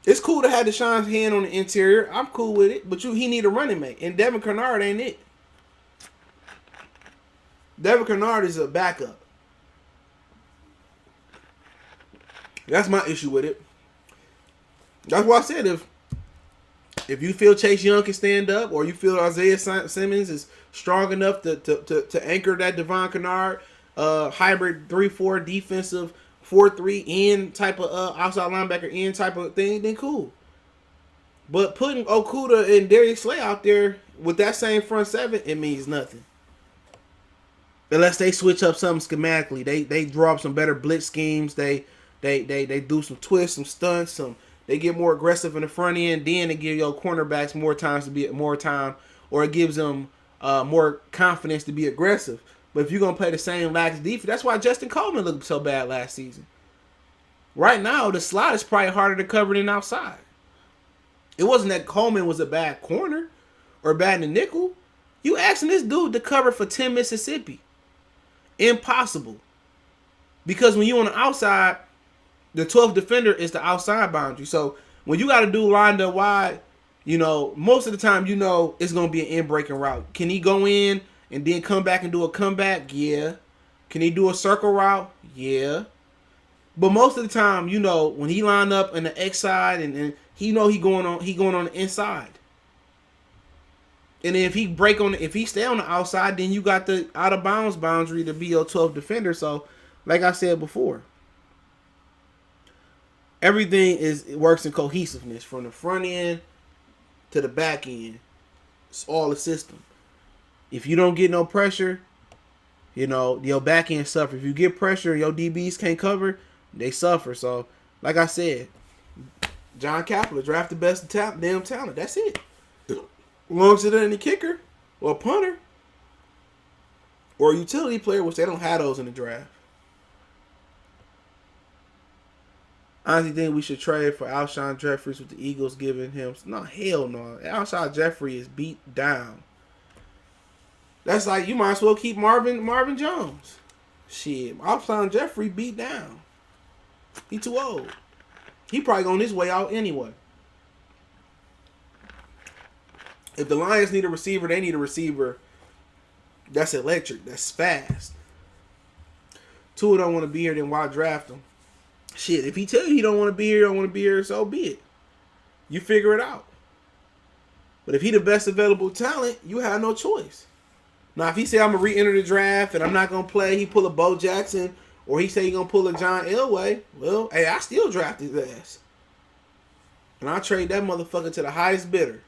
It's cool to have Deshaun's hand on the interior. I'm cool with it, but he need a running mate, and Devin Kennard ain't it. Devin Kennard is a backup. That's my issue with it. That's why I said if you feel Chase Young can stand up, or you feel Isaiah Simmons is strong enough to anchor that Devon Kennard hybrid 3-4 defensive 4-3 end type of outside linebacker end type of thing, then cool. But putting Okuda and Darius Slay out there with that same front seven, it means nothing. Unless they switch up something schematically. They draw up some better blitz schemes. They do some twists, some stunts, they get more aggressive in the front end. Then they give your cornerbacks more time, or it gives them more confidence to be aggressive. But if you're going to play the same lax defense, that's why Justin Coleman looked so bad last season. Right now, the slot is probably harder to cover than outside. It wasn't that Coleman was a bad corner or bad in the nickel. You asking this dude to cover for 10 Mississippi. Impossible. Because when you're on the outside, the 12th defender is the outside boundary. So when you got to do lined up wide, most of the time, it's going to be an in-breaking route. Can he go in and then come back and do a comeback? Yeah. Can he do a circle route? Yeah. But most of the time, when he line up in the X side and he going on the inside. And then if he stay on the outside, then you got the out of bounds boundary to be your 12th defender. So, like I said before, everything works in cohesiveness from the front end to the back end. It's all a system. If you don't get no pressure, your back end suffer. If you get pressure and your DBs can't cover, they suffer. So, like I said, John Kapler draft the best damn talent. That's it. As long as it ain't a kicker or a punter or a utility player, which they don't have those in the draft. I honestly think we should trade for Alshon Jeffries with the Eagles giving him... No, hell no. Alshon Jeffrey is beat down. That's like, you might as well keep Marvin Jones. Shit, Alshon Jeffrey beat down. He too old. He probably on his way out anyway. If the Lions need a receiver, they need a receiver that's electric, that's fast. Tua don't want to be here, then why draft him? Shit, if he tell you he don't want to be here, so be it. You figure it out. But if he the best available talent, you have no choice. Now, if he say I'm going to re-enter the draft and I'm not going to play, he pull a Bo Jackson, or he say he going to pull a John Elway, well, hey, I still draft his ass. And I trade that motherfucker to the highest bidder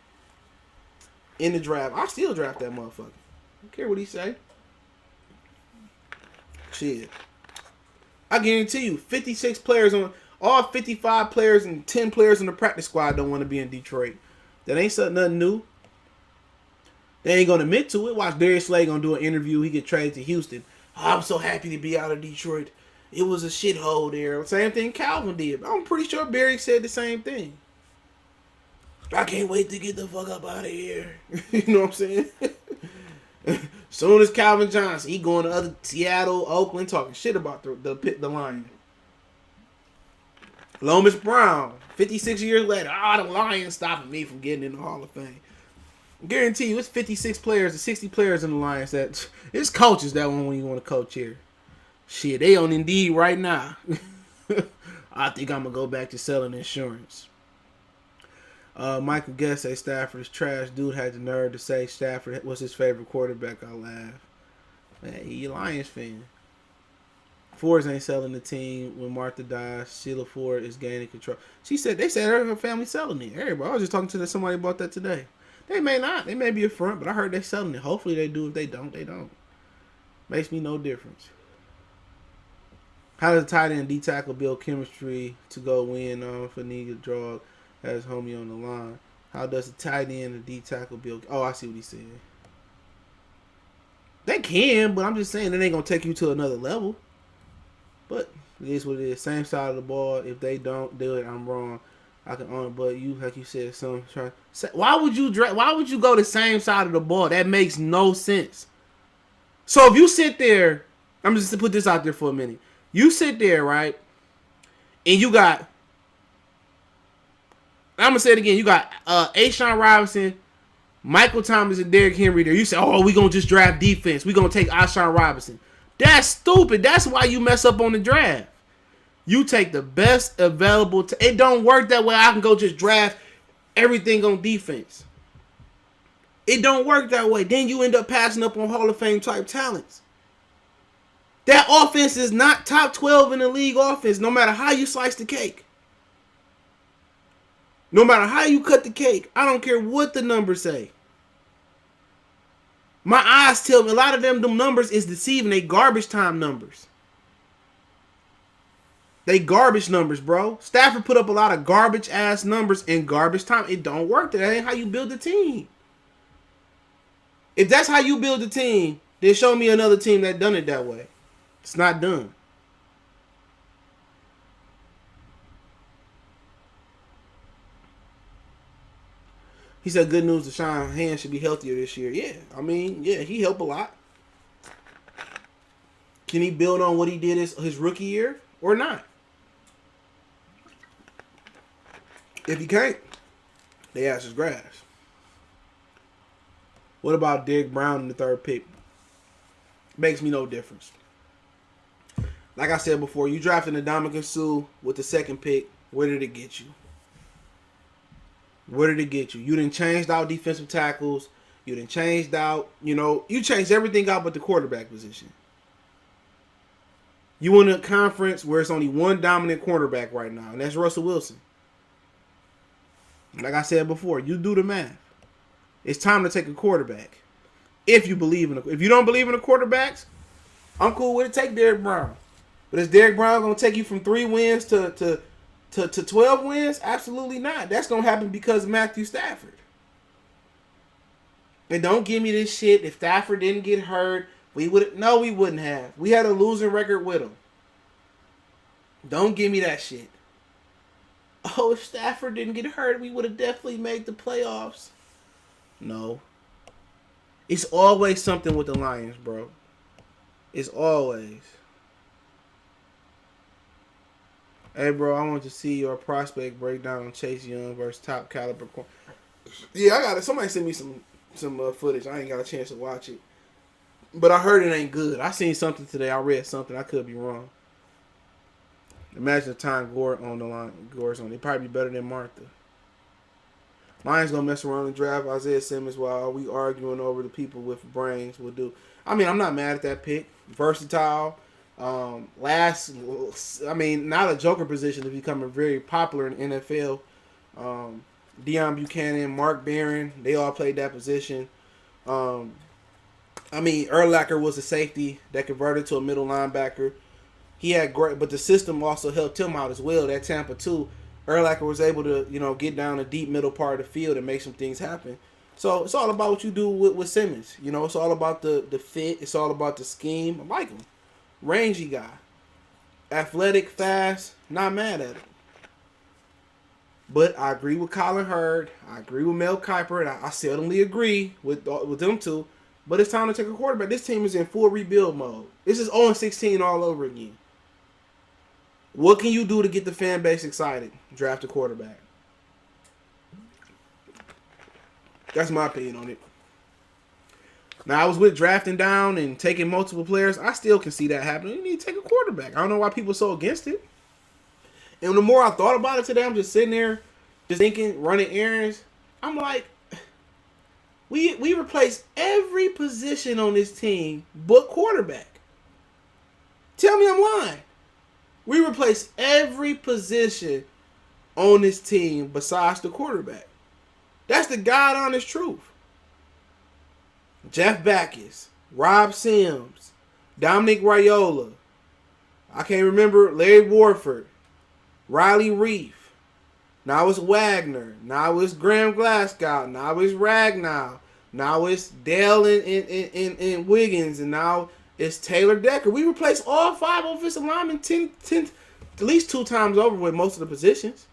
in the draft. I still draft that motherfucker. I don't care what he say. Shit. I guarantee you, 56 players all 55 players and 10 players in the practice squad don't want to be in Detroit. That ain't nothing new. They ain't gonna admit to it. Watch Darius Slay gonna do an interview. He get traded to Houston. Oh, I'm so happy to be out of Detroit. It was a shithole there. Same thing Calvin did. I'm pretty sure Barry said the same thing. I can't wait to get the fuck up out of here. You know what I'm saying? Soon as Calvin Johnson, he going to other Seattle, Oakland, talking shit about the Lions. Lomas Brown, 56 years later, the Lions stopping me from getting in the Hall of Fame. Guarantee you, it's 56 players and 60 players in the Lions that it's coaches that one when you want to coach here. Shit, they on Indeed right now. I think I'm gonna go back to selling insurance. Michael Guest say Stafford is trash. Dude had the nerve to say Stafford was his favorite quarterback. I laugh. Hey, he a Lions fan. Forbes ain't selling the team when Martha dies. Sheila Ford is gaining control. They said her family selling it. Everybody, I was just talking to somebody about that today. They may not. They may be a front, but I heard they selling it. Hopefully they do. If they don't, they don't. Makes me no difference. How does the tight end D tackle build chemistry to go win if a nigga draw has homie on the line? How does the tight end and D tackle build? Oh, I see what he said. They can, but I'm just saying it ain't gonna take you to another level. But it is what it is. Same side of the ball. If they don't do it, I'm wrong. I can own it. But you, like you said, why would you go the same side of the ball? That makes no sense. So if you sit there, I'm just to put this out there for a minute. You sit there, right? And you got, I'm gonna say it again. You got Ashawn Robinson, Michael Thomas, and Derrick Henry there. You say, oh, we gonna just draft defense. We gonna take Ashawn Robinson. That's stupid. That's why you mess up on the draft. You take the best available. It don't work that way. I can go just draft everything on defense. It don't work that way. Then you end up passing up on Hall of Fame type talents. That offense is not top 12 in the league offense, no matter how you slice the cake. No matter how you cut the cake. I don't care what the numbers say. My eyes tell me a lot of them numbers is deceiving. They garbage time numbers. They garbage numbers, bro. Stafford put up a lot of garbage ass numbers in garbage time. It don't work. That ain't how you build a team. If that's how you build a team, then show me another team that done it that way. It's not done. He said good news, Deshaun Hand should be healthier this year. Yeah, I mean, yeah, he helped a lot. Can he build on what he did his rookie year or not? If he can't, they ass is grass. What about Derek Brown in the third pick? Makes me no difference. Like I said before, you drafted Ndamukong Suh with the second pick. Where did it get you? Where did it get you? You didn't change out defensive tackles. You didn't change out, you changed everything out but the quarterback position. You in a conference where it's only one dominant quarterback right now, and that's Russell Wilson. Like I said before, you do the math. It's time to take a quarterback. If you don't believe in the quarterbacks, I'm cool with it. Take Derek Brown. But is Derek Brown going to take you from 3 wins to 12 wins? Absolutely not. That's going to happen because of Matthew Stafford. And don't give me this shit. If Stafford didn't get hurt, we wouldn't have. We had a losing record with him. Don't give me that shit. Oh, if Stafford didn't get hurt, we would have definitely made the playoffs. No. It's always something with the Lions, bro. It's always. Hey, bro, I want to see your prospect breakdown on Chase Young versus top caliber. Yeah, I got it. Somebody sent me some footage. I ain't got a chance to watch it. But I heard it ain't good. I seen something today. I read something. I could be wrong. Imagine the time Gore's on. He'd probably be better than Martha. Lions gonna mess around and draft Isaiah Simmons while we arguing over the people with brains will do. I mean, I'm not mad at that pick. Versatile. Now the Joker position is becoming very popular in the NFL. Deion Buchanan, Mark Barron, they all played that position. Urlacher was a safety that converted to a middle linebacker. He had great, but the system also helped him out as well. That Tampa too, Urlacher was able to, get down the deep middle part of the field and make some things happen. So it's all about what you do with Simmons. It's all about the fit. It's all about the scheme. I like him. Rangy guy. Athletic, fast. Not mad at him. But I agree with Colin Hurd. I agree with Mel Kiper. And I seldomly agree with them two. But it's time to take a quarterback. This team is in full rebuild mode. This is 0-16 all over again. What can you do to get the fan base excited? Draft a quarterback. That's my opinion on it. Now, I was with drafting down and taking multiple players. I still can see that happening. You need to take a quarterback. I don't know why people are so against it. And the more I thought about it today, I'm just sitting there, just thinking, running errands. I'm like, We replaced every position on this team but quarterback. Tell me I'm lying. We replaced every position on this team besides the quarterback. That's the God honest truth. Jeff Backus, Rob Sims, Dominic Raiola. I can't remember Larry Warford, Riley Reef. Now it's Wagner. Now it's Graham Glasgow. Now it's Ragnow. Now it's Dale and Wiggins. And now it's Taylor Decker. We replaced all 5 offensive linemen 10, at least 2 times over with most of the positions.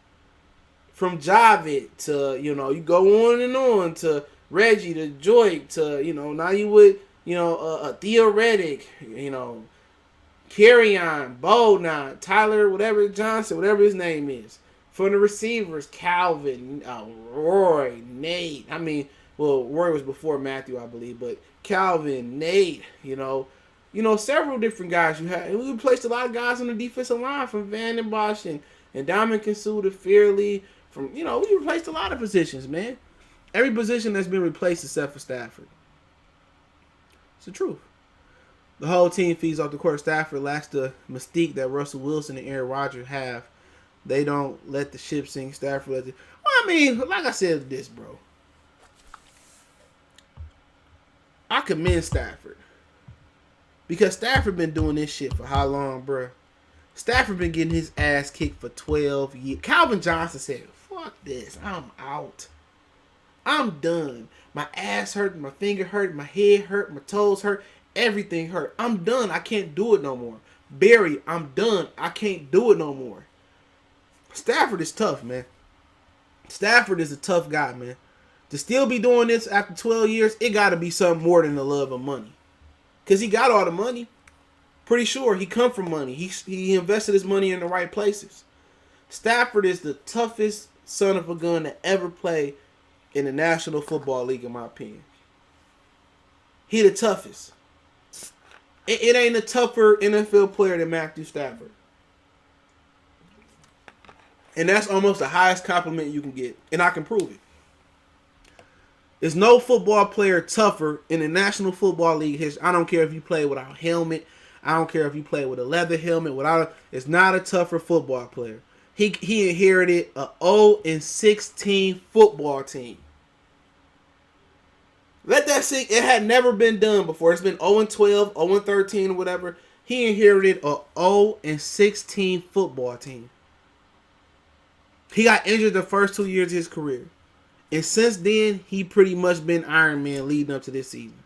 From Javit to, you go on and on to Reggie to Joy to, now you would, Theo Reddick, Carrion, Bowden, Tyler, whatever Johnson, whatever his name is. From the receivers, Calvin, Roy, Nate. Roy was before Matthew, I believe, but Calvin, Nate, several different guys you had. And we replaced a lot of guys on the defensive line from Van den Bosch and Dominic Kinsuda, Fairley. We replaced a lot of positions, man. Every position that's been replaced except for Stafford. It's the truth. The whole team feeds off the court. Stafford lacks the mystique that Russell Wilson and Aaron Rodgers have. They don't let the ship sink. Stafford lets it. Like I said this, bro. I commend Stafford. Because Stafford been doing this shit for how long, bro? Stafford been getting his ass kicked for 12 years. Calvin Johnson said, fuck this. I'm out. I'm done. My ass hurt, my finger hurt, my head hurt, my toes hurt. Everything hurt. I'm done. I can't do it no more. Barry, I'm done. I can't do it no more. Stafford is tough, man. Stafford is a tough guy, man. To still be doing this after 12 years, it got to be something more than the love of money. Because he got all the money. Pretty sure he come from money. He invested his money in the right places. Stafford is the toughest son of a gun to ever play in the National Football League, in my opinion. He the toughest. It ain't a tougher NFL player than Matthew Stafford. And that's almost the highest compliment you can get. And I can prove it. There's no football player tougher in the National Football League history. I don't care if you play without a helmet. I don't care if you play with a leather helmet. It's not a tougher football player. He inherited a 0-16 football team. Let that sink. It had never been done before. It's been 0-12, 0-13, or whatever. He inherited a 0-16 football team. He got injured the first 2 years of his career. And since then, he pretty much been Iron Man leading up to this season.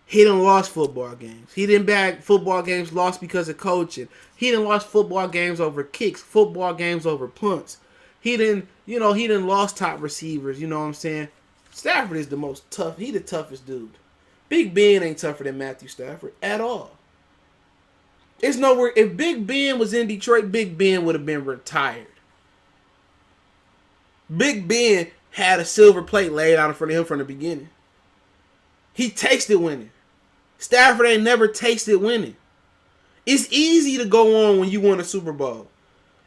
He done lost football games. He didn't bag football games lost because of coaching. He done lost football games over kicks, football games over punts. He done lost top receivers, you know what I'm saying? Stafford is the most tough. He the toughest dude. Big Ben ain't tougher than Matthew Stafford at all. It's nowhere. If Big Ben was in Detroit, Big Ben would have been retired. Big Ben had a silver plate laid out in front of him from the beginning. He tasted winning. Stafford ain't never tasted winning. It's easy to go on when you won a Super Bowl.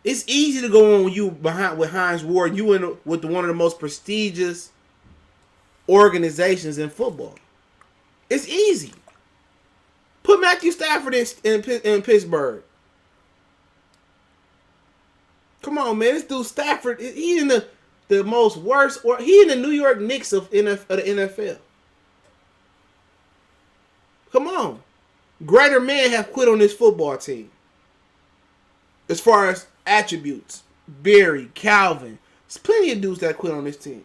It's easy to go on when you with Hines Ward. You in with one of the most prestigious organizations in football. It's easy. Put Matthew Stafford in Pittsburgh. Come on, man. This dude Stafford, he in the most worst, or he in the New York Knicks of the NFL. Come on. Greater men have quit on this football team. As far as attributes, Barry, Calvin, there's plenty of dudes that quit on this team.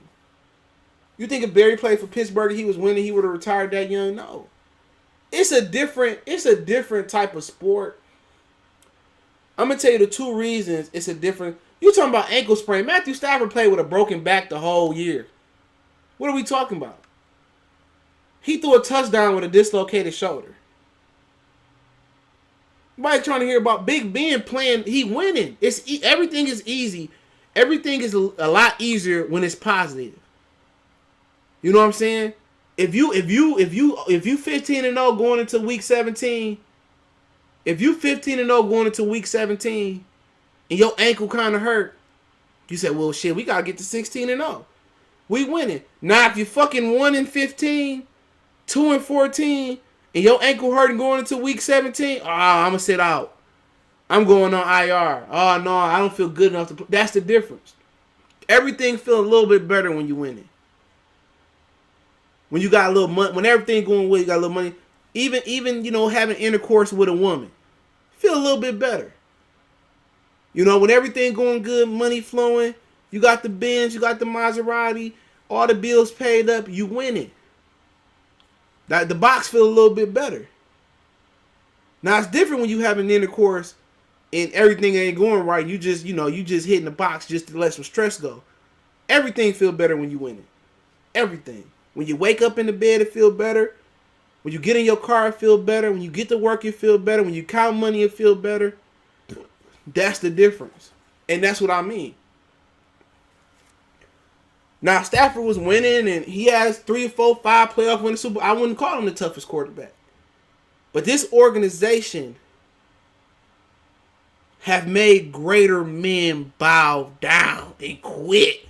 You think if Barry played for Pittsburgh and he was winning, he would have retired that young? No. It's a different type of sport. I'm going to tell you the 2 reasons it's a different. You're talking about ankle sprain. Matthew Stafford played with a broken back the whole year. What are we talking about? He threw a touchdown with a dislocated shoulder. Nobody trying to hear about Big Ben playing. He winning. Everything is easy. Everything is a lot easier when it's positive. You know what I'm saying? If you 15-0 going into week 17, if you 15-0 going into week 17, and your ankle kind of hurt, you say, well, shit, we gotta get to 16-0. We winning. Now, if you fucking 1-15, 2-14, and your ankle hurting going into week 17, I'm going to sit out. I'm going on IR. Oh, no, I don't feel good enough to play. That's the difference. Everything feels a little bit better when you winning. When you got a little money, when everything going well, you got a little money. Even having intercourse with a woman, feel a little bit better. When everything going good, money flowing, you got the Benz, you got the Maserati, all the bills paid up, you winning. That the box feel a little bit better. Now it's different when you have an intercourse and everything ain't going right. You just hitting the box just to let some stress go. Everything feel better when you winning. Everything. When you wake up in the bed, it feel better. When you get in your car, it feel better. When you get to work, it feel better. When you count money, it feel better. That's the difference. And that's what I mean. Now, Stafford was winning, and he has 3, 4, 5 playoff winning Super Bowl. I wouldn't call him the toughest quarterback. But this organization have made greater men bow down and quit.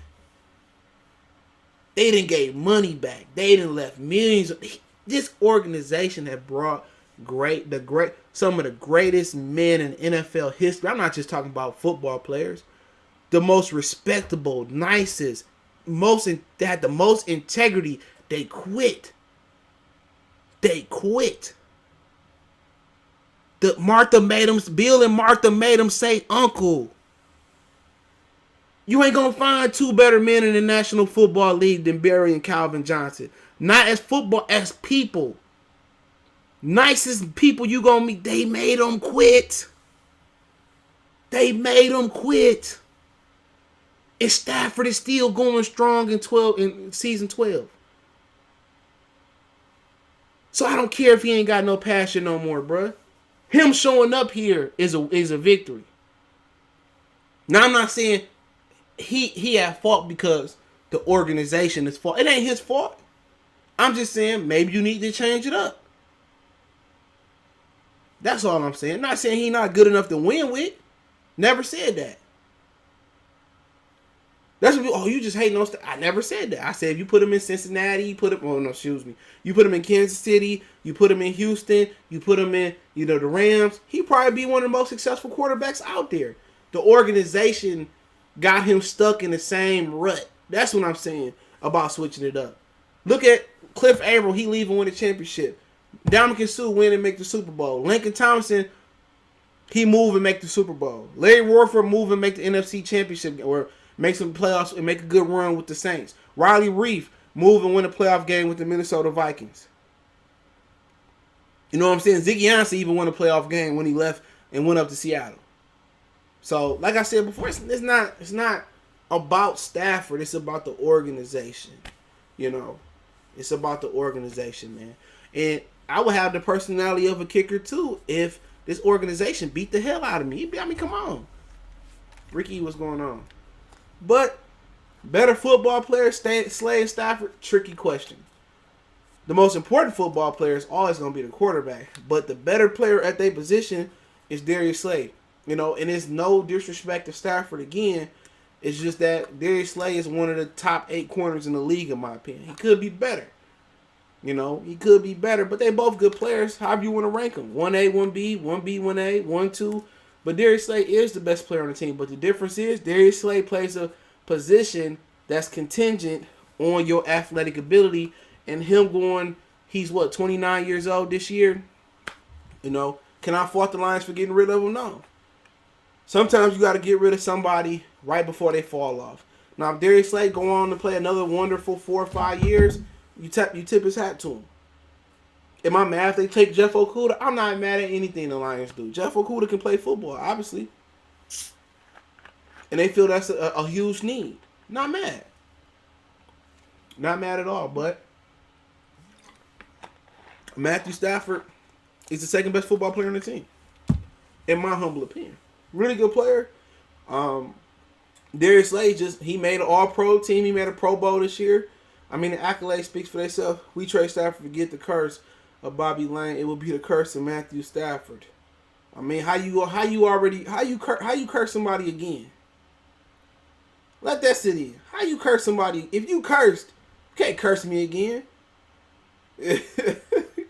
They didn't get money back. They didn't left millions. This organization have brought some of the greatest men in NFL history. I'm not just talking about football players. The most respectable, nicest, that had the most integrity. They quit. Bill and Martha made them say uncle. You ain't gonna find 2 better men in the National Football League than Barry and Calvin Johnson. Not as football, as people. Nicest people you gonna meet. They made them quit. And Stafford is still going strong in season 12. So I don't care if he ain't got no passion no more, bruh. Him showing up here is a victory. Now I'm not saying he had fault because the organization is fault. It ain't his fault. I'm just saying maybe you need to change it up. That's all I'm saying. I'm not saying he's not good enough to win with. Never said that. That's what you just hating on. I never said that. I said if you put him in Cincinnati, you put him in Kansas City, you put him in Houston, you put him in the Rams, he'd probably be one of the most successful quarterbacks out there. The organization got him stuck in the same rut. That's what I'm saying about switching it up. Look at Cliff Averill, he leave and win a championship. Ndamukong Suh win and make the Super Bowl. Lincoln Thompson, he move and make the Super Bowl. Larry Warford move and make the NFC Championship or make some playoffs and make a good run with the Saints. Riley Reef move and win a playoff game with the Minnesota Vikings. You know what I'm saying? Ziggy Ansah even won a playoff game when he left and went up to Seattle. So, like I said before, it's not about Stafford. It's about the organization. It's about the organization, man. And I would have the personality of a kicker too if this organization beat the hell out of me. Come on. Ricky, what's going on? But better football player, Slay and Stafford, tricky question. The most important football player is always going to be the quarterback. But the better player at their position is Darius Slay. And it's no disrespect to Stafford again. It's just that Darius Slay is one of the top 8 corners in the league, in my opinion. He could be better. He could be better. But they both good players. However you want to rank them. 1A, 1B, 1B, 1A, 1, 2. But Darius Slay is the best player on the team. But the difference is Darius Slay plays a position that's contingent on your athletic ability. And him going, he's 29 years old this year. Can I fault the Lions for getting rid of him? No. Sometimes you got to get rid of somebody right before they fall off. Now, if Darius Slay go on to play another wonderful 4 or 5 years, you tip his hat to him. Am I mad if they take Jeff Okudah? I'm not mad at anything the Lions do. Jeff Okudah can play football, obviously. And they feel that's a huge need. Not mad. Not mad at all, but Matthew Stafford is the second best football player on the team. In my humble opinion. Really good player. Darius Slay he made an all-pro team. He made a Pro Bowl this year. The accolade speaks for themselves. We trade Stafford to get the curse of Bobby Lane. It will be the curse of Matthew Stafford. How you curse somebody again? Let that sit in. How you curse somebody? If you cursed, you can't curse me again.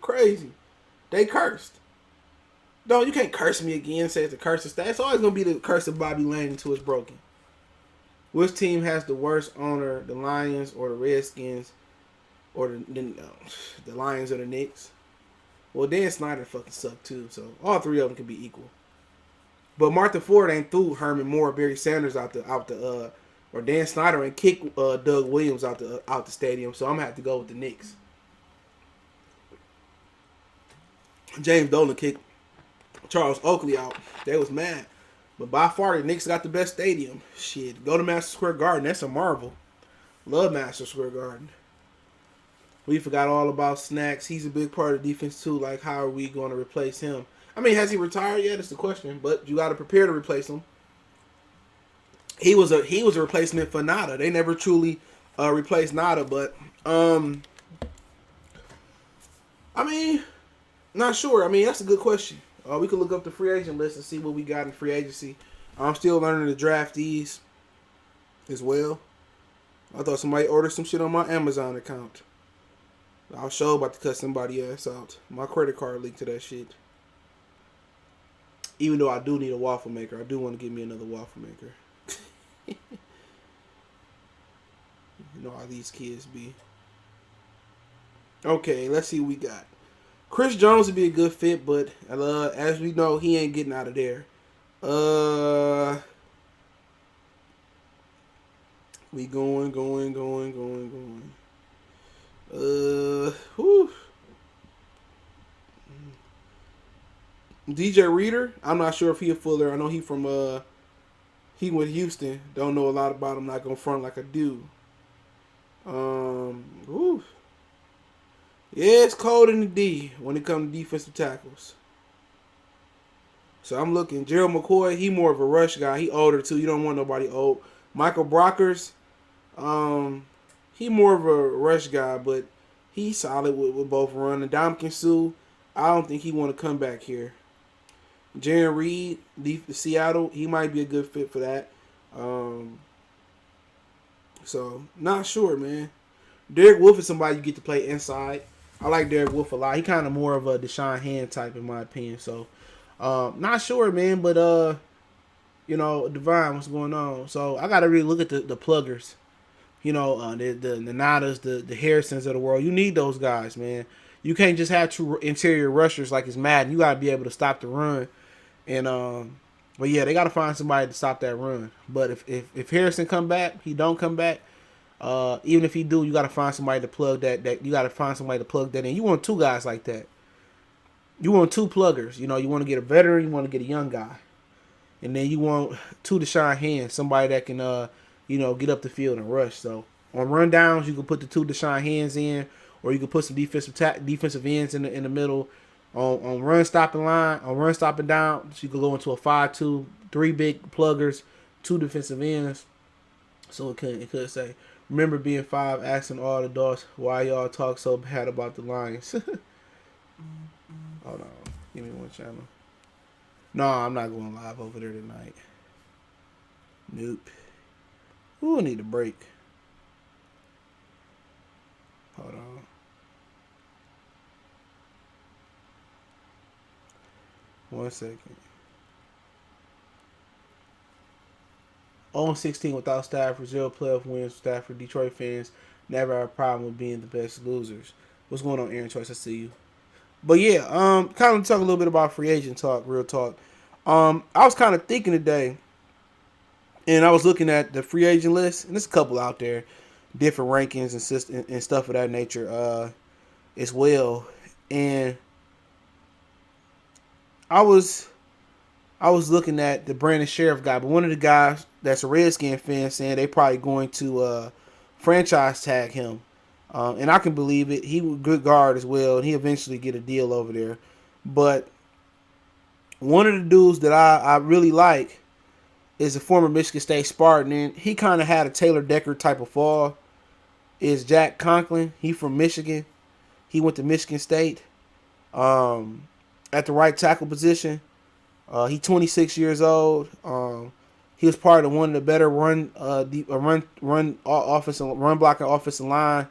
Crazy. They cursed. No, you can't curse me again. Say it's a curse of stat. It's always gonna be the curse of Bobby Lane until it's broken. Which team has the worst owner? The Lions or the Redskins, or the Lions or the Knicks? Well, Dan Snyder fucking sucked too. So all three of them can be equal. But Martha Ford ain't threw Herman Moore or Barry Sanders or Dan Snyder ain't kicked Doug Williams out the stadium. So I'm gonna have to go with the Knicks. James Dolan kicked Charles Oakley out. They was mad. But by far, the Knicks got the best stadium. Shit, go to Madison Square Garden. That's a marvel. Love Madison Square Garden. We forgot all about Snacks. He's a big part of the defense, too. Like, how are we going to replace him? I mean, has he retired yet? That's the question. But you got to prepare to replace him. He was a replacement for Nada. They never truly replaced Nada. But, I mean, not sure. I mean, that's a good question. We could look up the free agent list and see what we got in free agency. I'm still learning to draft these as well. I thought somebody ordered some shit on my Amazon account. I was sure about to cut somebody ass out. My credit card linked to that shit. Even though I do need a waffle maker, I do want to get me another waffle maker. You know how these kids be. Okay, let's see what we got. Chris Jones would be a good fit, but as we know, he ain't getting out of there. We going. Whew. DJ Reader, I'm not sure if he a Fuller. I know he went Houston. Don't know a lot about him. Not gonna front like I do. Whew. Yeah, it's cold in the D when it comes to defensive tackles. So I'm looking. Gerald McCoy, he more of a rush guy. He older too. You don't want nobody old. Michael Brockers, he more of a rush guy, but he's solid with both run. And Ndamukong Suh, I don't think he want to come back here. Jaron Reed, Seattle, he might be a good fit for that. So not sure, man. Derek Wolfe is somebody you get to play inside. I like Derek Wolfe a lot. He kind of more of a Deshaun Hand type in my opinion. So, not sure, man. But, Divine, what's going on? So, I got to really look at the pluggers. The Nadas, the Harrisons of the world. You need those guys, man. You can't just have two interior rushers like it's Madden. You got to be able to stop the run. And, but yeah, they got to find somebody to stop that run. But if Harrison come back, he don't come back. Even if he do, you gotta find somebody to plug that. You gotta find somebody to plug that in. You want two guys like that. You want two pluggers. You want to get a veteran. You want to get a young guy, and then you want two Deshaun Hands, somebody that can get up the field and rush. So on rundowns, you can put the two Deshaun Hands in, or you can put some defensive ends in the middle. On run stopping line, on run stopping down, so you could go into a 5-2, 3 big pluggers, 2 defensive ends. So it could say. Remember being 5, asking all the dogs why y'all talk so bad about the Lions. Hold on. Give me one channel. No, I'm not going live over there tonight. Nope. Ooh, I need a break. Hold on. One second. 0-16 without Stafford, 0 playoff wins. Stafford, Detroit fans never have a problem with being the best losers. What's going on, Aaron Choice? I see you. But yeah, kind of talk a little bit about free agent talk, real talk. I was kind of thinking today, and I was looking at the free agent list, and there's a couple out there, different rankings and stuff of that nature as well. And I was looking at the Brandon Sheriff guy, but one of the guys that's a Redskin fan saying they probably going to franchise tag him. And I can believe it. He was a good guard as well, and he eventually get a deal over there. But one of the dudes that I really like is a former Michigan State Spartan, and he kind of had a Taylor Decker type of fall, is Jack Conklin. He from Michigan. He went to Michigan State at the right tackle position. He 26 years old. He was part of one of the better run blocking offensive line.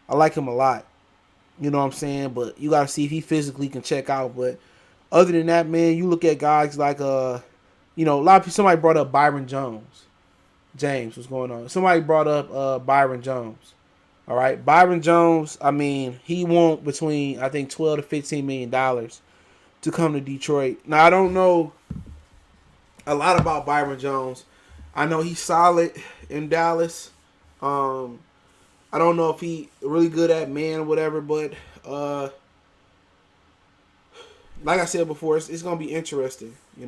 I like him a lot. You know what I'm saying? But you got to see if he physically can check out. But other than that, man, you look at guys like somebody brought up Byron Jones. James, what's going on? Somebody brought up Byron Jones. All right, Byron Jones. I mean, he want between I think $12 to $15 million to come to Detroit. Now I don't know a lot about Byron Jones. I know he's solid in Dallas. I don't know if he really good at man or whatever, but like I said before, it's gonna be interesting. You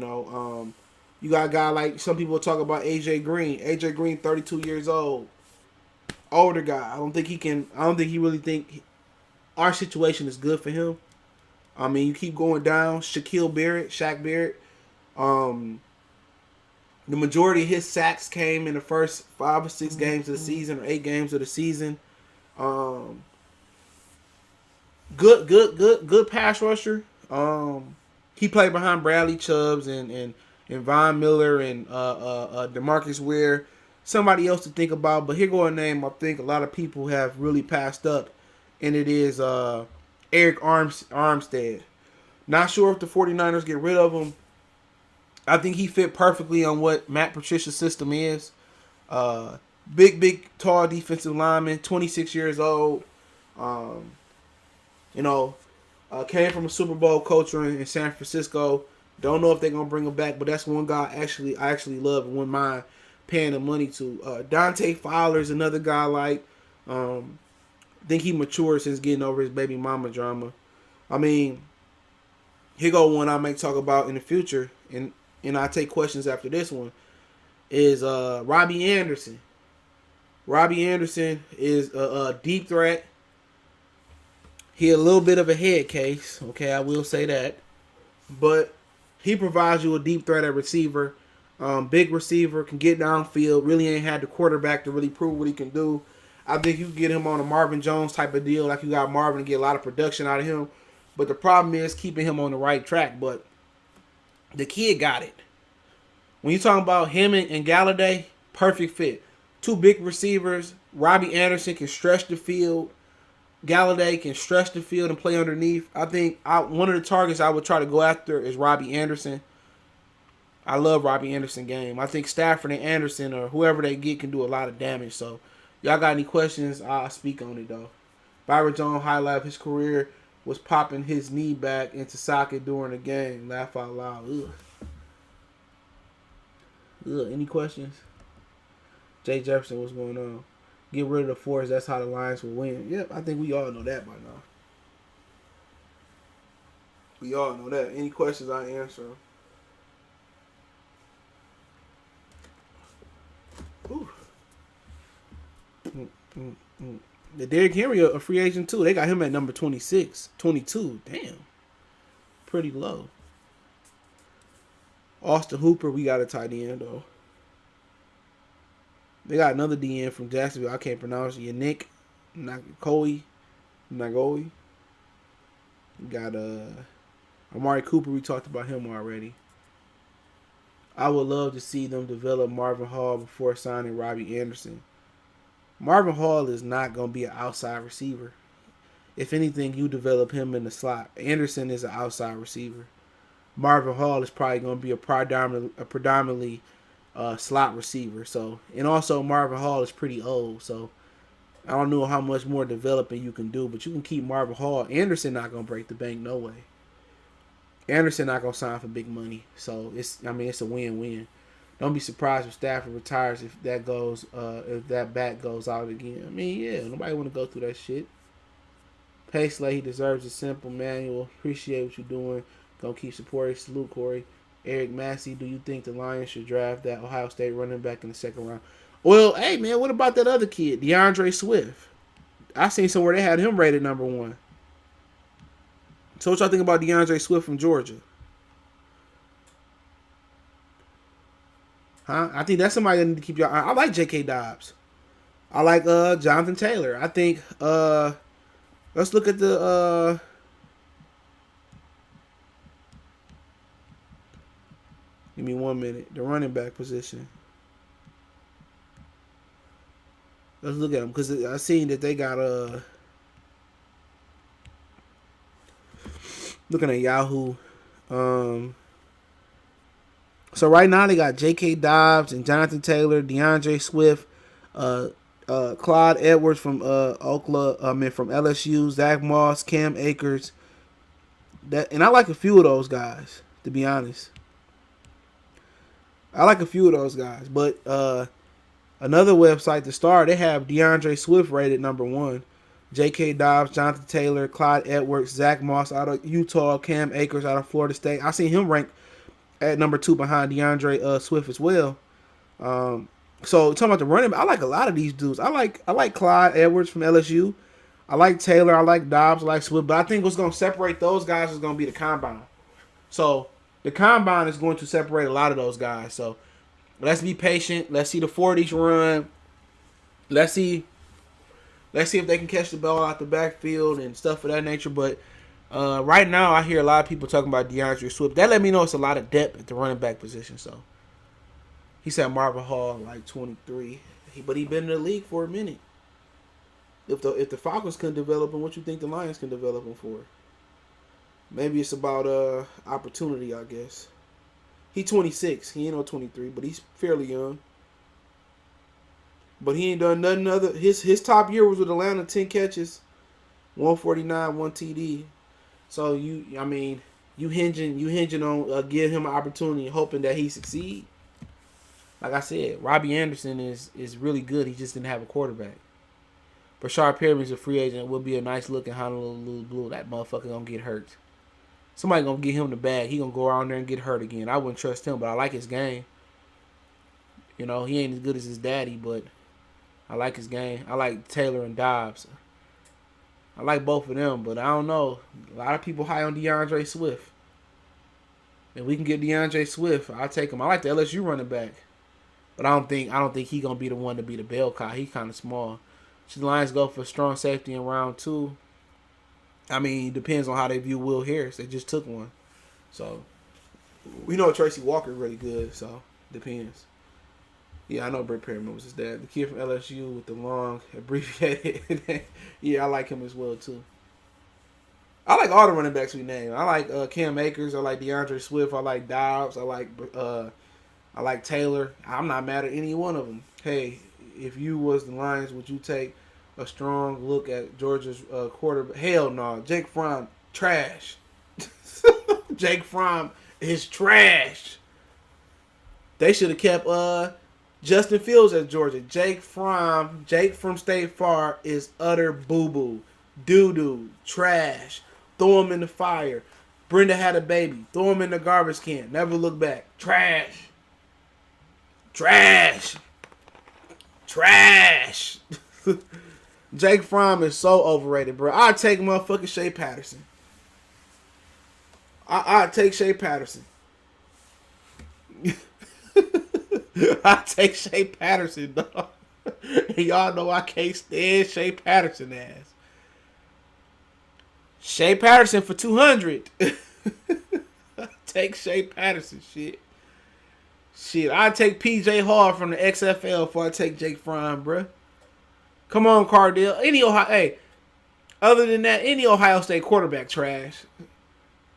got a guy like some people talk about AJ Green. AJ Green, 32 years old, older guy. I don't think he really think our situation is good for him. I mean, you keep going down. Shaq Barrett. The majority of his sacks came in the first 5 or 6 games of the season, or 8 games of the season. Good pass rusher. He played behind Bradley Chubbs and Von Miller and DeMarcus Ware. Somebody else to think about, but here go a name I think a lot of people have really passed up, and it is Eric Armstead. Not sure if the 49ers get rid of him. I think he fit perfectly on what Matt Patricia's system is. Big, tall defensive lineman, 26 years old. Came from a Super Bowl culture in San Francisco. Don't know if they're gonna bring him back, but that's one guy I actually love and wouldn't mind paying the money to. Dante Fowler's another guy like. Think he matured since getting over his baby mama drama. I mean, here go one I may talk about in the future, and I take questions after this one, is Robbie Anderson. Robbie Anderson is a deep threat. He a little bit of a head case, okay, I will say that. But he provides you a deep threat at receiver. Big receiver, can get downfield, really ain't had the quarterback to really prove what he can do. I think you can get him on a Marvin Jones type of deal, like you got Marvin, and get a lot of production out of him. But the problem is keeping him on the right track. But the kid got it. When you're talking about him and Galladay, perfect fit. 2 big receivers. Robbie Anderson can stretch the field. Galladay can stretch the field and play underneath. I think one of the targets I would try to go after is Robbie Anderson. I love Robbie Anderson game. I think Stafford and Anderson or whoever they get can do a lot of damage. So, y'all got any questions? I'll speak on it, though. Byron Jones highlight of his career was popping his knee back into socket during the game. Laugh out loud. Ugh. Any questions? Jay Jefferson, what's going on? Get rid of the force. That's how the Lions will win. Yep, I think we all know that by now. We all know that. Any questions, I answer them. The Derrick Henry, a free agent too. They got him at number 26. 22. Damn. Pretty low. Austin Hooper, we got a tight end, though. They got another DN from Jacksonville. I can't pronounce it. Yannick Nagoi. Got Amari Cooper. We talked about him already. I would love to see them develop Marvin Hall before signing Robbie Anderson. Marvin Hall is not going to be an outside receiver. If anything, you develop him in the slot. Anderson is an outside receiver. Marvin Hall is probably going to be a predominantly slot receiver. So, and also Marvin Hall is pretty old. So, I don't know how much more developing you can do, but you can keep Marvin Hall. Anderson not going to break the bank, no way. Anderson not going to sign for big money. So, it's a win-win. Don't be surprised if Stafford retires if that back goes out again. I mean, yeah, nobody want to go through that shit. Paisley, he deserves a simple manual. Appreciate what you're doing. Gonna keep supporting. Salute, Corey. Eric Massey, do you think the Lions should draft that Ohio State running back in the second round? Well, hey, man, what about that other kid, DeAndre Swift? I seen somewhere they had him rated number 1. So what y'all think about DeAndre Swift from Georgia? Huh? I think that's somebody that need to keep y'all. I like J.K. Dobbs. I like Jonathan Taylor. I think let's look at the give me 1 minute. The running back position. Let's look at them because I seen that they got looking at Yahoo. So right now they got J.K. Dobbs and Jonathan Taylor, DeAndre Swift, Clyde Edwards from from LSU, Zach Moss, Cam Akers. And I like a few of those guys, to be honest. I like a few of those guys, but another website to start, they have DeAndre Swift rated number 1, J.K. Dobbs, Jonathan Taylor, Clyde Edwards, Zach Moss out of Utah, Cam Akers out of Florida State. I seen him ranked at number 2 behind DeAndre Swift as well. So talking about the running back, I like a lot of these dudes. I like Clyde Edwards from LSU. I like Taylor. I like Dobbs. I like Swift. But I think what's going to separate those guys is going to be the combine. So the combine is going to separate a lot of those guys. So let's be patient. Let's see the 40s run. Let's see if they can catch the ball out the backfield and stuff of that nature. But right now, I hear a lot of people talking about DeAndre Swift. That let me know it's a lot of depth at the running back position. So he said Marvin Hall like 23, but he been in the league for a minute. If the Falcons can develop him, what you think the Lions can develop him for? Maybe it's about opportunity, I guess. He 26. He ain't no 23, but he's fairly young. But he ain't done nothing other. His top year was with Atlanta, 10 catches, 149, 1 TD. So you hinging on giving him an opportunity and hoping that he succeed. Like I said, Robbie Anderson is really good. He just didn't have a quarterback. Brashard Perriman's a free agent. Will be a nice looking Honolulu Blue. That motherfucker gonna get hurt. Somebody gonna get him the bag. He gonna go around there and get hurt again. I wouldn't trust him, but I like his game. You know, he ain't as good as his daddy, but I like his game. I like Taylor and Dobbs. I like both of them, but I don't know. A lot of people high on DeAndre Swift. If we can get DeAndre Swift, I'll take him. I like the LSU running back, but I don't think he gonna be the one to be the bell cow. He's kind of small. Should the Lions go for strong safety in round 2? I mean, it depends on how they view Will Harris. They just took one, so we know Tracy Walker really good. So depends. Yeah, I know Brett Perriman was his dad. The kid from LSU with the long abbreviated. Yeah, I like him as well too. I like all the running backs we named. I like Cam Akers. I like DeAndre Swift. I like Dobbs. I like Taylor. I'm not mad at any one of them. Hey, if you was the Lions, would you take a strong look at Georgia's quarterback? Hell no. Jake Fromm, trash. Jake Fromm is trash. They should have kept Justin Fields at Georgia. Jake from State Farm is utter boo-boo. Doo-doo. Trash. Throw him in the fire. Brenda had a baby. Throw him in the garbage can. Never look back. Trash. Trash. Trash. Jake Fromm is so overrated, bro. I'd take motherfucking Shea Patterson. I'd take Shea Patterson. I take Shea Patterson, dog. Y'all know I can't stand Shea Patterson ass. Shea Patterson for 200. Take Shea Patterson, shit. I take PJ Hall from the XFL before I take Jake Fromm, bruh. Come on, Cardale. Other than that, any Ohio State quarterback trash.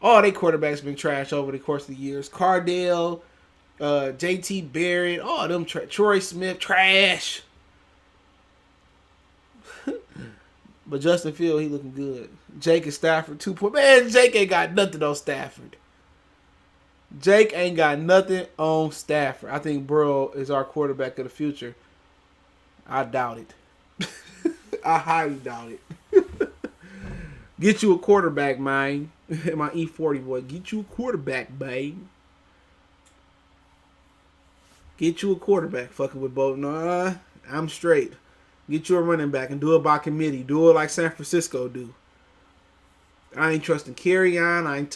All they quarterbacks been trash over the course of the years. Cardale, JT Barrett, all them Troy Smith, trash. But Justin Field, he looking good. Jake and Stafford, 2 points. Man, Jake ain't got nothing on Stafford. Jake ain't got nothing on Stafford. I think Burrow is our quarterback of the future. I doubt it. I highly doubt it. Get you a quarterback, man. My E40 boy. Get you a quarterback, babe. Get you a quarterback. Fucking with both. Nah, I'm straight. Get you a running back and do it by committee. Do it like San Francisco do. I ain't trusting Kerryon. I ain't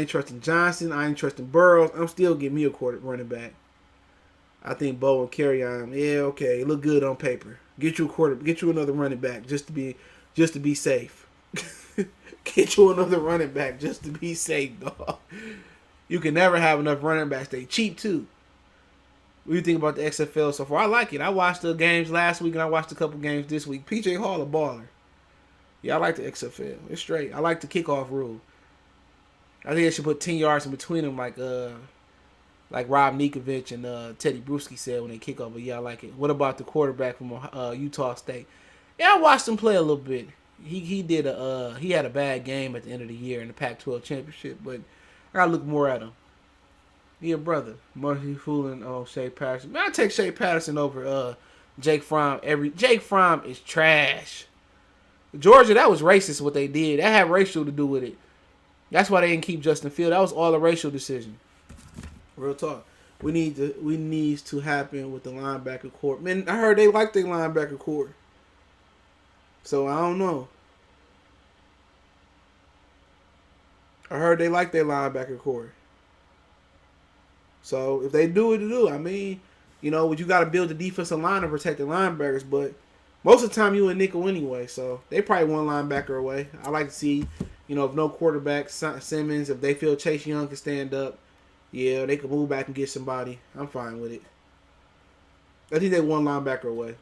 trusting Johnson. I ain't trusting Burrows. I'm still getting me a running back. I think Bo and Kerryon. Yeah, okay, look good on paper. Get you a Get you another running back just to be safe. Get you another running back just to be safe, dog. You can never have enough running backs. They cheap too. What do you think about the XFL so far? I like it. I watched the games last week and I watched a couple games this week. PJ Hall a baller. Yeah, I like the XFL. It's straight. I like the kickoff rule. I think they should put 10 yards in between them, like Rob Nikovic and Teddy Bruschi said when they kick off. But yeah, I like it. What about the quarterback from Utah State? Yeah, I watched him play a little bit. He had a bad game at the end of the year in the Pac-12 championship, but I gotta look more at him. Yeah, brother. Murphy fooling Shea Patterson. Man, I take Shea Patterson over Jake Fromm. Jake Fromm is trash. Georgia, that was racist what they did. That had racial to do with it. That's why they didn't keep Justin Field. That was all a racial decision. Real talk. We needs to happen with the linebacker core. Man, I heard they like their linebacker core. So I don't know. I heard they like their linebacker core. So if they do it, they do. I mean, you got to build the defensive line to protect the linebackers, but most of the time you in nickel anyway. So they probably one linebacker away. I like to see, if no quarterback, Simmons, if they feel Chase Young can stand up, yeah, they can move back and get somebody. I'm fine with it. I think they one linebacker away.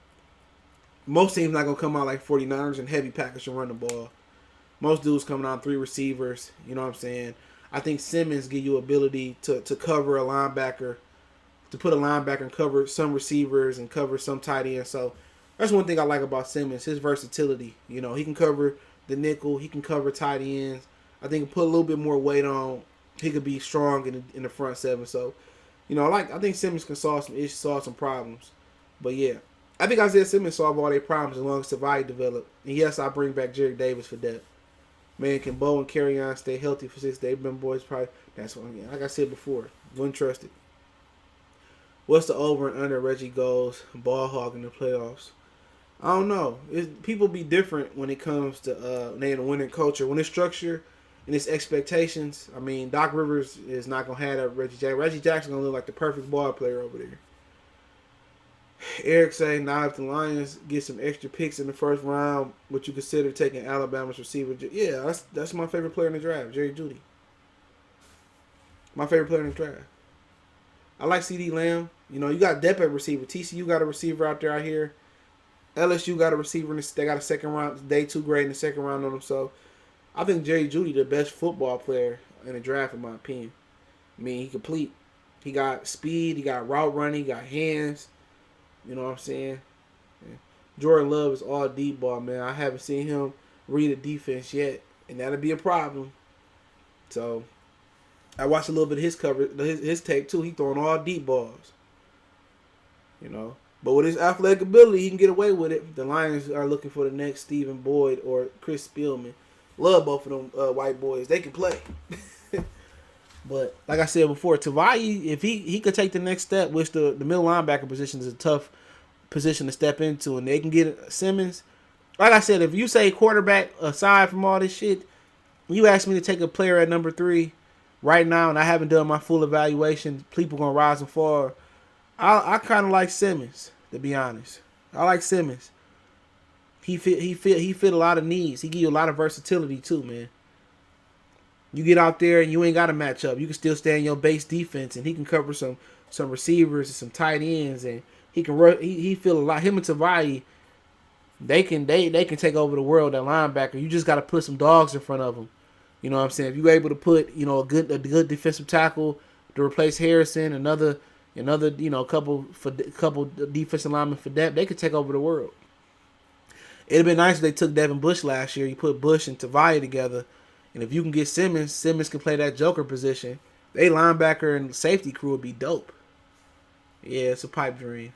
Most teams not going to come out like 49ers and heavy package and run the ball. Most dudes coming out 3 receivers. You know what I'm saying? I think Simmons give you ability to cover a linebacker, to put a linebacker and cover some receivers and cover some tight ends. So that's one thing I like about Simmons, his versatility. He can cover the nickel. He can cover tight ends. I think he put a little bit more weight on. He could be strong in the front seven. So, I think Simmons can solve some problems. But yeah, I think Isaiah Simmons solve all their problems as long as Tavai develop. And yes, I bring back Jerry Davis for depth. Man, can Bo and Carry-On stay healthy for 6 days? Them boys probably, that's what, like I said before, wouldn't trust it. What's the over and under Reggie goes ball hog in the playoffs? I don't know. People be different when it comes to they in a winning culture. When it's structure and it's expectations, I mean, Doc Rivers is not going to have that Reggie Jackson. Reggie Jackson going to look like the perfect ball player over there. Eric say, now if the Lions get some extra picks in the first round, would you consider taking Alabama's receiver? Yeah, that's my favorite player in the draft, Jerry Jeudy. My favorite player in the draft. I like CeeDee Lamb. You got depth at receiver. TCU got a receiver out here. LSU got a receiver. They got a second round, day 2 grade in the second round on them. So I think Jerry Jeudy the best football player in the draft, in my opinion. I mean, he complete. He got speed. He got route running. He got hands. You know what I'm saying? Yeah. Jordan Love is all deep ball, man. I haven't seen him read a defense yet, and that'll be a problem. So I watched a little bit of his cover, his tape too. He throwing all deep balls. But with his athletic ability, he can get away with it. The Lions are looking for the next Stephen Boyd or Chris Spielman. Love both of them white boys. They can play. But like I said before, Tavai, if he could take the next step, which the middle linebacker position is a tough position to step into, and they can get Simmons. Like I said, if you say quarterback aside from all this shit, you ask me to take a player at number 3 right now, and I haven't done my full evaluation. People gonna rise and fall. I kind of like Simmons, to be honest. I like Simmons. He fit a lot of needs. He give you a lot of versatility too, man. You get out there and you ain't got to match up. You can still stay in your base defense, and he can cover some receivers and some tight ends, and he can run. He feel a lot. Him and Tavai, they can take over the world at linebacker. You just got to put some dogs in front of them. You know what I'm saying? If you're able to put a good defensive tackle to replace Harrison, another couple defensive linemen for depth, they could take over the world. It'd been nice if they took Devin Bush last year. You put Bush and Tavai together. And if you can get Simmons can play that joker position. They linebacker and safety crew would be dope. Yeah, it's a pipe dream.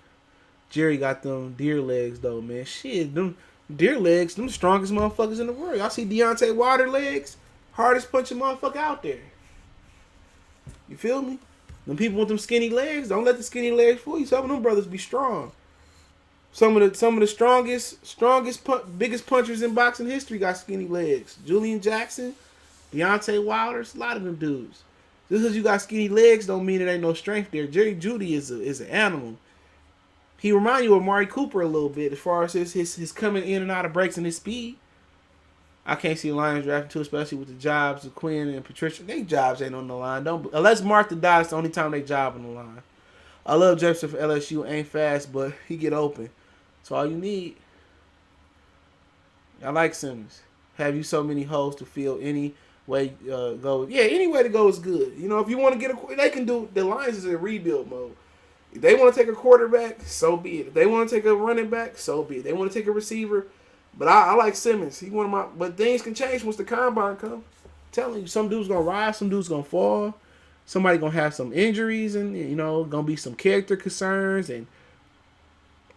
Jerry got them deer legs, though, man. Shit, them deer legs, them strongest motherfuckers in the world. Y'all see Deontay Wilder legs? Hardest punching motherfucker out there. You feel me? Them people with them skinny legs, don't let the skinny legs fool you. Some of them brothers be strong. Some of the strongest, biggest punchers in boxing history got skinny legs. Julian Jackson, Deontay Wilder, a lot of them dudes. Just because you got skinny legs don't mean it ain't no strength there. Jerry Jeudy is an animal. He remind you of Amari Cooper a little bit as far as his coming in and out of breaks and his speed. I can't see the Lions drafting too, especially with the jobs of Quinn and Patricia. They jobs ain't on the line. Unless Martha dies, the only time they job on the line. I love Jefferson for LSU. Ain't fast, but he get open. So all you need. I like Simmons. Have you so many holes to fill any way go? Yeah, any way to go is good. You know, if you want to get a, they can do. The Lions is in rebuild mode. If they want to take a quarterback, so be it. If they want to take a running back, so be it. They want to take a receiver, but I like Simmons. He one of my. But things can change once the combine comes. I'm telling you, some dude's gonna rise, some dude's gonna fall. Somebody gonna have some injuries, and gonna be some character concerns. And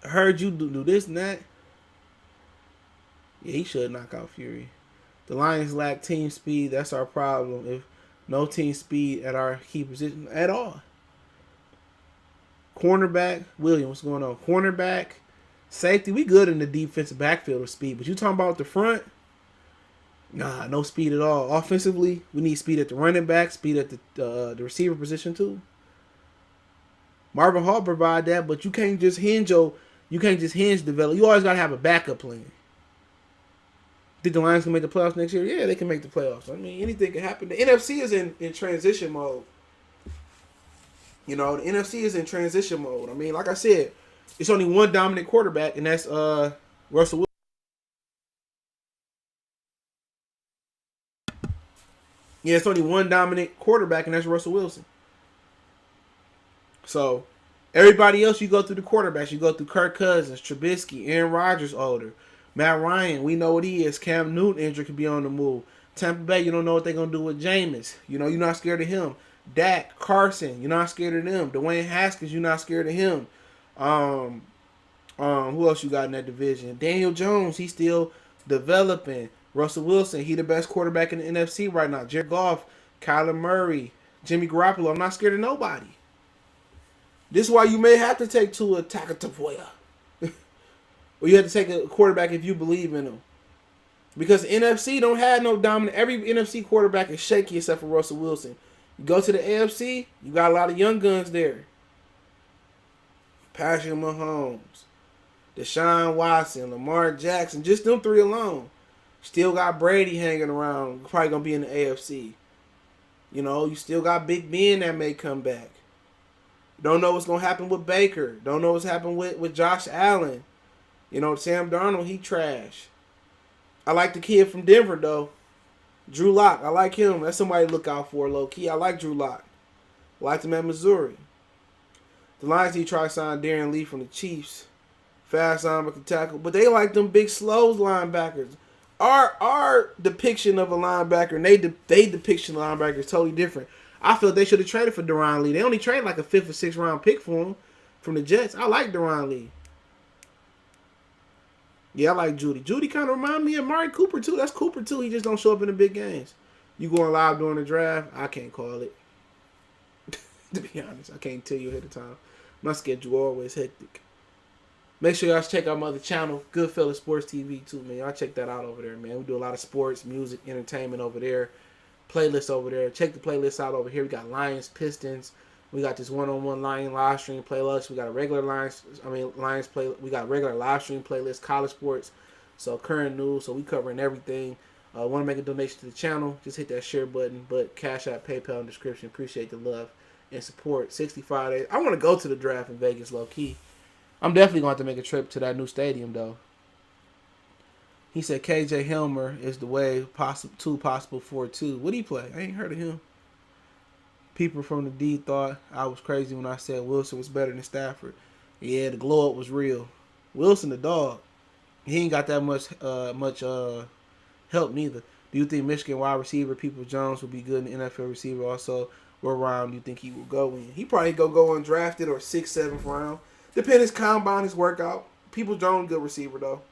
I heard you do this and that. Yeah, he should knock out Fury. The Lions lack team speed. That's our problem. If no team speed at our key position at all. Cornerback, William, what's going on? Cornerback, safety, we good in the defensive backfield of speed. But you talking about the front? Nah, no speed at all. Offensively, we need speed at the running back, speed at the receiver position too. Marvin Hall provide that, but you can't just hinge develop. You always gotta have a backup plan. Think the Lions can make the playoffs next year? Yeah, they can make the playoffs. I mean, anything can happen. The NFC is in transition mode. The NFC is in transition mode. I mean, like I said, it's only one dominant quarterback, and that's Russell Wilson. Yeah, it's only one dominant quarterback, and that's Russell Wilson. So, everybody else, you go through the quarterbacks. You go through Kirk Cousins, Trubisky, Aaron Rodgers older. Matt Ryan, we know what he is. Cam Newton injury could be on the move. Tampa Bay, you don't know what they're going to do with Jameis. You're not scared of him. Dak, Carson, you're not scared of them. Dwayne Haskins, you're not scared of him. Who else you got in that division? Daniel Jones, he's still developing. Russell Wilson, he the best quarterback in the NFC right now. Jared Goff, Kyler Murray, Jimmy Garoppolo. I'm not scared of nobody. This is why you may have to take Tua Tagovailoa. Or you have to take a quarterback if you believe in him. Because the NFC don't have no dominant. Every NFC quarterback is shaky except for Russell Wilson. You go to the AFC, you got a lot of young guns there. Patrick Mahomes, Deshaun Watson, Lamar Jackson, just them three alone. Still got Brady hanging around, probably going to be in the AFC. You still got Big Ben that may come back. Don't know what's going to happen with Baker. Don't know what's happening with Josh Allen. Sam Darnold, he trash. I like the kid from Denver, though. Drew Lock, I like him. That's somebody to look out for, low-key. I like Drew Lock. Liked him at Missouri. The Lions need to try to sign Darren Lee from the Chiefs. Fast linebacker can tackle. But they like them big, slow linebackers. Our depiction of a linebacker and they depiction of a linebacker is totally different. I feel they should have traded for Darren Lee. They only traded like a 5th or 6th round pick for him from the Jets. I like Darren Lee. Yeah, I like Judy. Judy kind of remind me of Amari Cooper, too. That's Cooper, too. He just don't show up in the big games. You going live during the draft? I can't call it. To be honest, I can't tell you ahead of time. My schedule always hectic. Make sure y'all check out my other channel, Goodfellas Sports TV, too, man. Y'all check that out over there, man. We do a lot of sports, music, entertainment over there. Playlist over there. Check the playlist out over here. We got Lions, Pistons. We got this one-on-one Lion live stream playlist. We got a regular Lions play. We got a regular live stream playlist, college sports, so current news. So we covering everything. Want to make a donation to the channel? Just hit that share button. But Cash App, PayPal in the description. Appreciate the love and support. 65 days. I want to go to the draft in Vegas, low key. I'm definitely going to have to make a trip to that new stadium though. He said KJ Helmer is the way possible 4-2. What did he play? I ain't heard of him. People from the D thought I was crazy when I said Wilson was better than Stafford. Yeah, the glow up was real. Wilson the dog. He ain't got that much help neither. Do you think Michigan wide receiver People Jones will be good in the NFL receiver? Also, what round do you think he will go in? He probably go undrafted or 6th, 7th round. Depends his combine, his workout. People Jones good receiver though.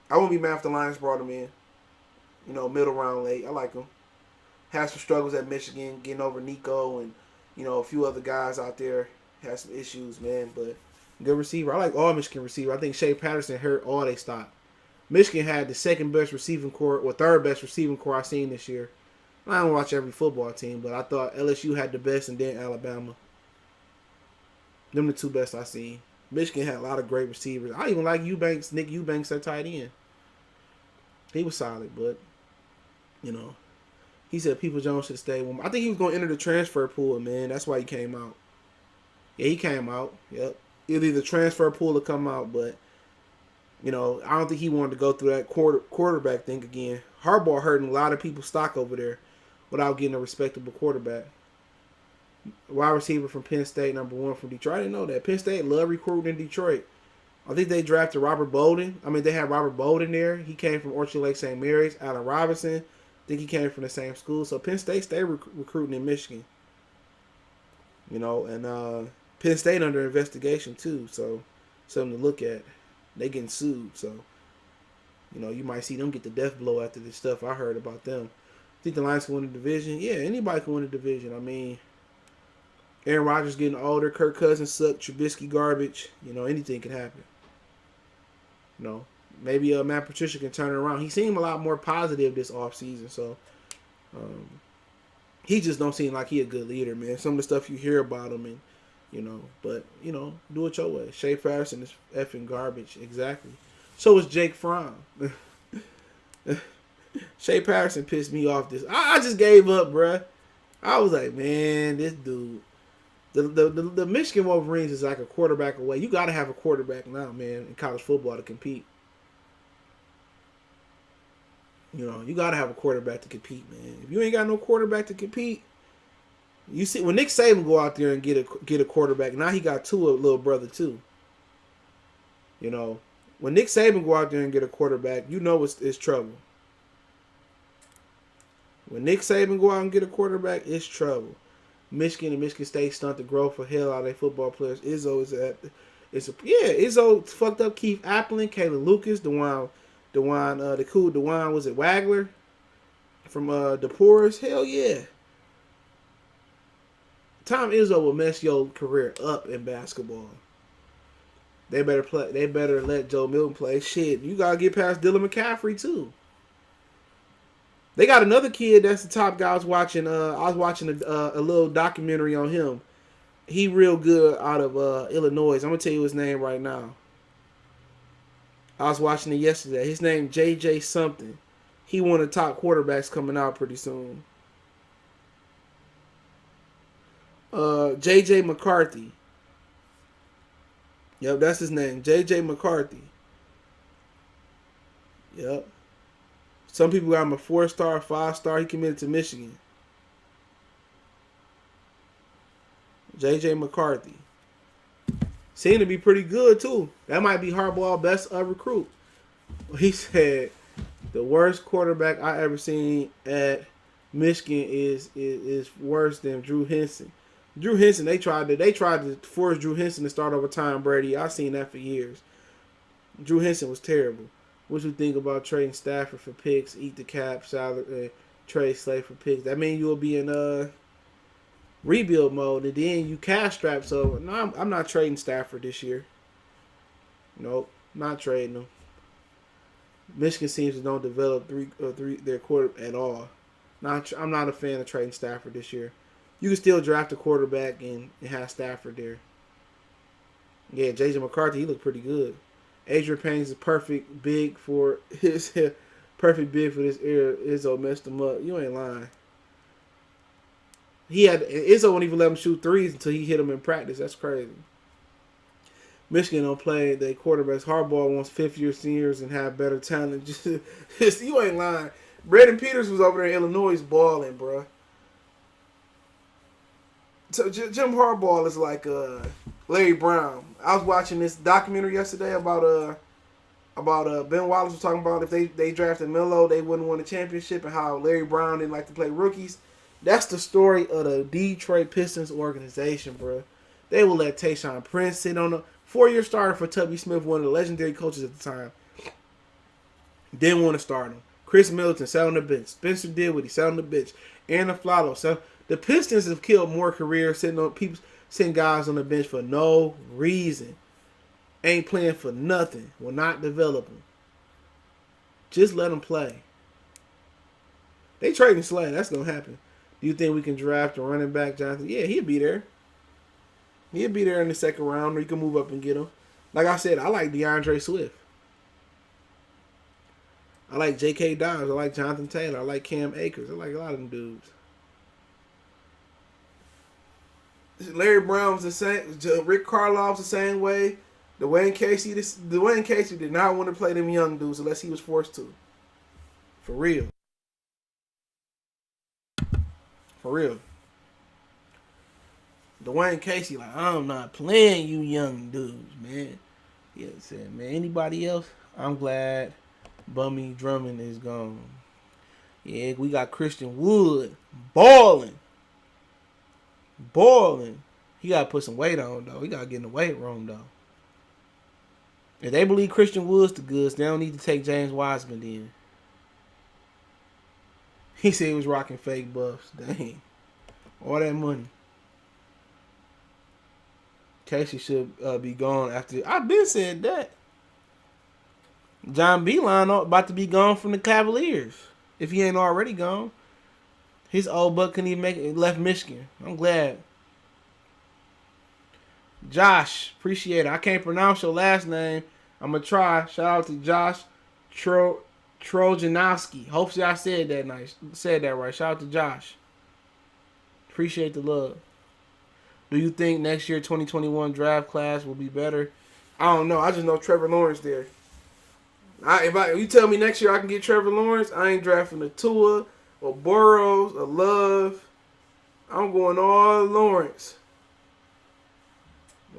I wouldn't be mad if the Lions brought him in. Middle round late. I like him. Had some struggles at Michigan, getting over Nico and, a few other guys out there. Had some issues, man, but good receiver. I like all Michigan receiver. I think Shea Patterson hurt all they stopped. Michigan had the 2nd best receiving core or 3rd best receiving core I've seen this year. I don't watch every football team, but I thought LSU had the best and then Alabama. Them the 2 best I seen. Michigan had a lot of great receivers. I even like Nick Eubanks at tight end. He was solid, but, he said People Jones should stay. I think he was going to enter the transfer pool, man. That's why he came out. Yeah, he came out. Yep. Either the transfer pool will come out, but I don't think he wanted to go through that quarterback thing again. Harbaugh hurting a lot of people's stock over there without getting a respectable quarterback. Wide receiver from Penn State, #1 from Detroit. I didn't know that. Penn State love recruiting in Detroit. I think they drafted Robert Bolden. They had Robert Bolden there. He came from Orchard Lake St. Mary's. Allen Robinson, I think he came from the same school. So Penn State stay recruiting in Michigan. And Penn State under investigation too. So something to look at. They getting sued. So, you might see them get the death blow after this stuff I heard about them. Think the Lions can win the division? Yeah, anybody can win the division. Aaron Rodgers getting older. Kirk Cousins sucked. Trubisky garbage. Anything can happen. Maybe Matt Patricia can turn it around. He seemed a lot more positive this offseason. So, he just don't seem like he a good leader, man. Some of the stuff you hear about him and, but, do it your way. Shea Patterson is effing garbage. Exactly. So is Jake Fromm. Shea Patterson pissed me off. I just gave up, bruh. I was like, man, this dude. The Michigan Wolverines is like a quarterback away. You got to have a quarterback now, man, in college football to compete. You got to have a quarterback to compete, man. If you ain't got no quarterback to compete, you see when Nick Saban go out there and get a quarterback. Now he got Tua, little brother too. When Nick Saban go out there and get a quarterback, it's trouble. When Nick Saban go out and get a quarterback, it's trouble. Michigan and Michigan State stunt the growth for hell out of their football players. Izzo fucked up Keith Appling, Kalen Lucas, DeJuan was it Wagler from DePorres? Hell yeah. Tom Izzo will mess your career up in basketball. They better let Joe Milton play. Shit, you gotta get past Dylan McCaffrey too. They got another kid that's the top guy I was watching. I was watching a little documentary on him. He real good out of Illinois. I'm gonna tell you his name right now. I was watching it yesterday. His name JJ something. He one of the top quarterbacks coming out pretty soon. JJ McCarthy. Yep, that's his name. JJ McCarthy. Yep. Some people got him a 4-star, 5-star. He committed to Michigan. JJ McCarthy. Seemed to be pretty good, too. That might be Harbaugh's best recruit. He said, the worst quarterback I ever seen at Michigan is worse than Drew Henson. Drew Henson, they tried to force Drew Henson to start over Tom Brady. I've seen that for years. Drew Henson was terrible. What you think about trading Stafford for picks, eat the cap, salary, trade Slay for picks? That means you'll be in rebuild mode, and then you cash strapped. So no, I'm not trading Stafford this year. Nope, not trading him. Michigan seems to don't develop their quarter at all. I'm not a fan of trading Stafford this year. You can still draft a quarterback and have Stafford there. Yeah, JJ McCarthy, he looked pretty good. Adrian Payne's is perfect big for this era. Izzo messed him up. You ain't lying. Izzo wouldn't even let him shoot threes until he hit him in practice. That's crazy. Michigan don't play their quarterbacks. Harbaugh wants fifth-year seniors and have better talent. Just you ain't lying. Brandon Peters was over there in Illinois balling, bro. So Jim Harbaugh is like Larry Brown. I was watching this documentary yesterday about Ben Wallace was talking about if they drafted Melo, they wouldn't win a championship, and how Larry Brown didn't like to play rookies. That's the story of the Detroit Pistons organization, bro. They will let Tayshaun Prince sit on a 4-year starter for Tubby Smith, one of the legendary coaches at the time. Didn't want to start him. Chris Middleton sat on the bench. Spencer Dinwiddie sat on the bench. Aaron Aflalo. So the Pistons have killed more careers sitting guys on the bench for no reason. Ain't playing for nothing. Will not develop them. Just let them play. They trading Slay. That's going to happen. Do you think we can draft a running back, Jonathan? Yeah, he'll be there. He'll be there in the second round, or you can move up and get him. Like I said, I like DeAndre Swift. I like J.K. Dobbs. I like Jonathan Taylor. I like Cam Akers. I like a lot of them dudes. Larry Brown was the same. Rick Carlisle was the same way. Dwayne Casey did not want to play them young dudes unless he was forced to. For real. For real. Dwayne Casey, like, I'm not playing you young dudes, man. Yeah, said, man, anybody else? I'm glad Bummy Drummond is gone. Yeah, we got Christian Wood balling. He got to put some weight on, though. He got to get in the weight room, though. If they believe Christian Wood's the goods, they don't need to take James Wiseman in. He said he was rocking fake buffs. Dang. All that money. Casey should be gone after. I've been said that. John Beeline about to be gone from the Cavaliers. If he ain't already gone. His old buck couldn't even make it. Left Michigan. I'm glad. Josh, appreciate it. I can't pronounce your last name. I'm going to try. Shout out to Josh Trojanowski. Hopefully I said that nice. Said that right. Shout out to Josh. Appreciate the love. Do you think next year 2021 draft class will be better? I don't know. I just know Trevor Lawrence there. If you tell me next year I can get Trevor Lawrence, I ain't drafting a Tua or Burrows or Love. I'm going all Lawrence.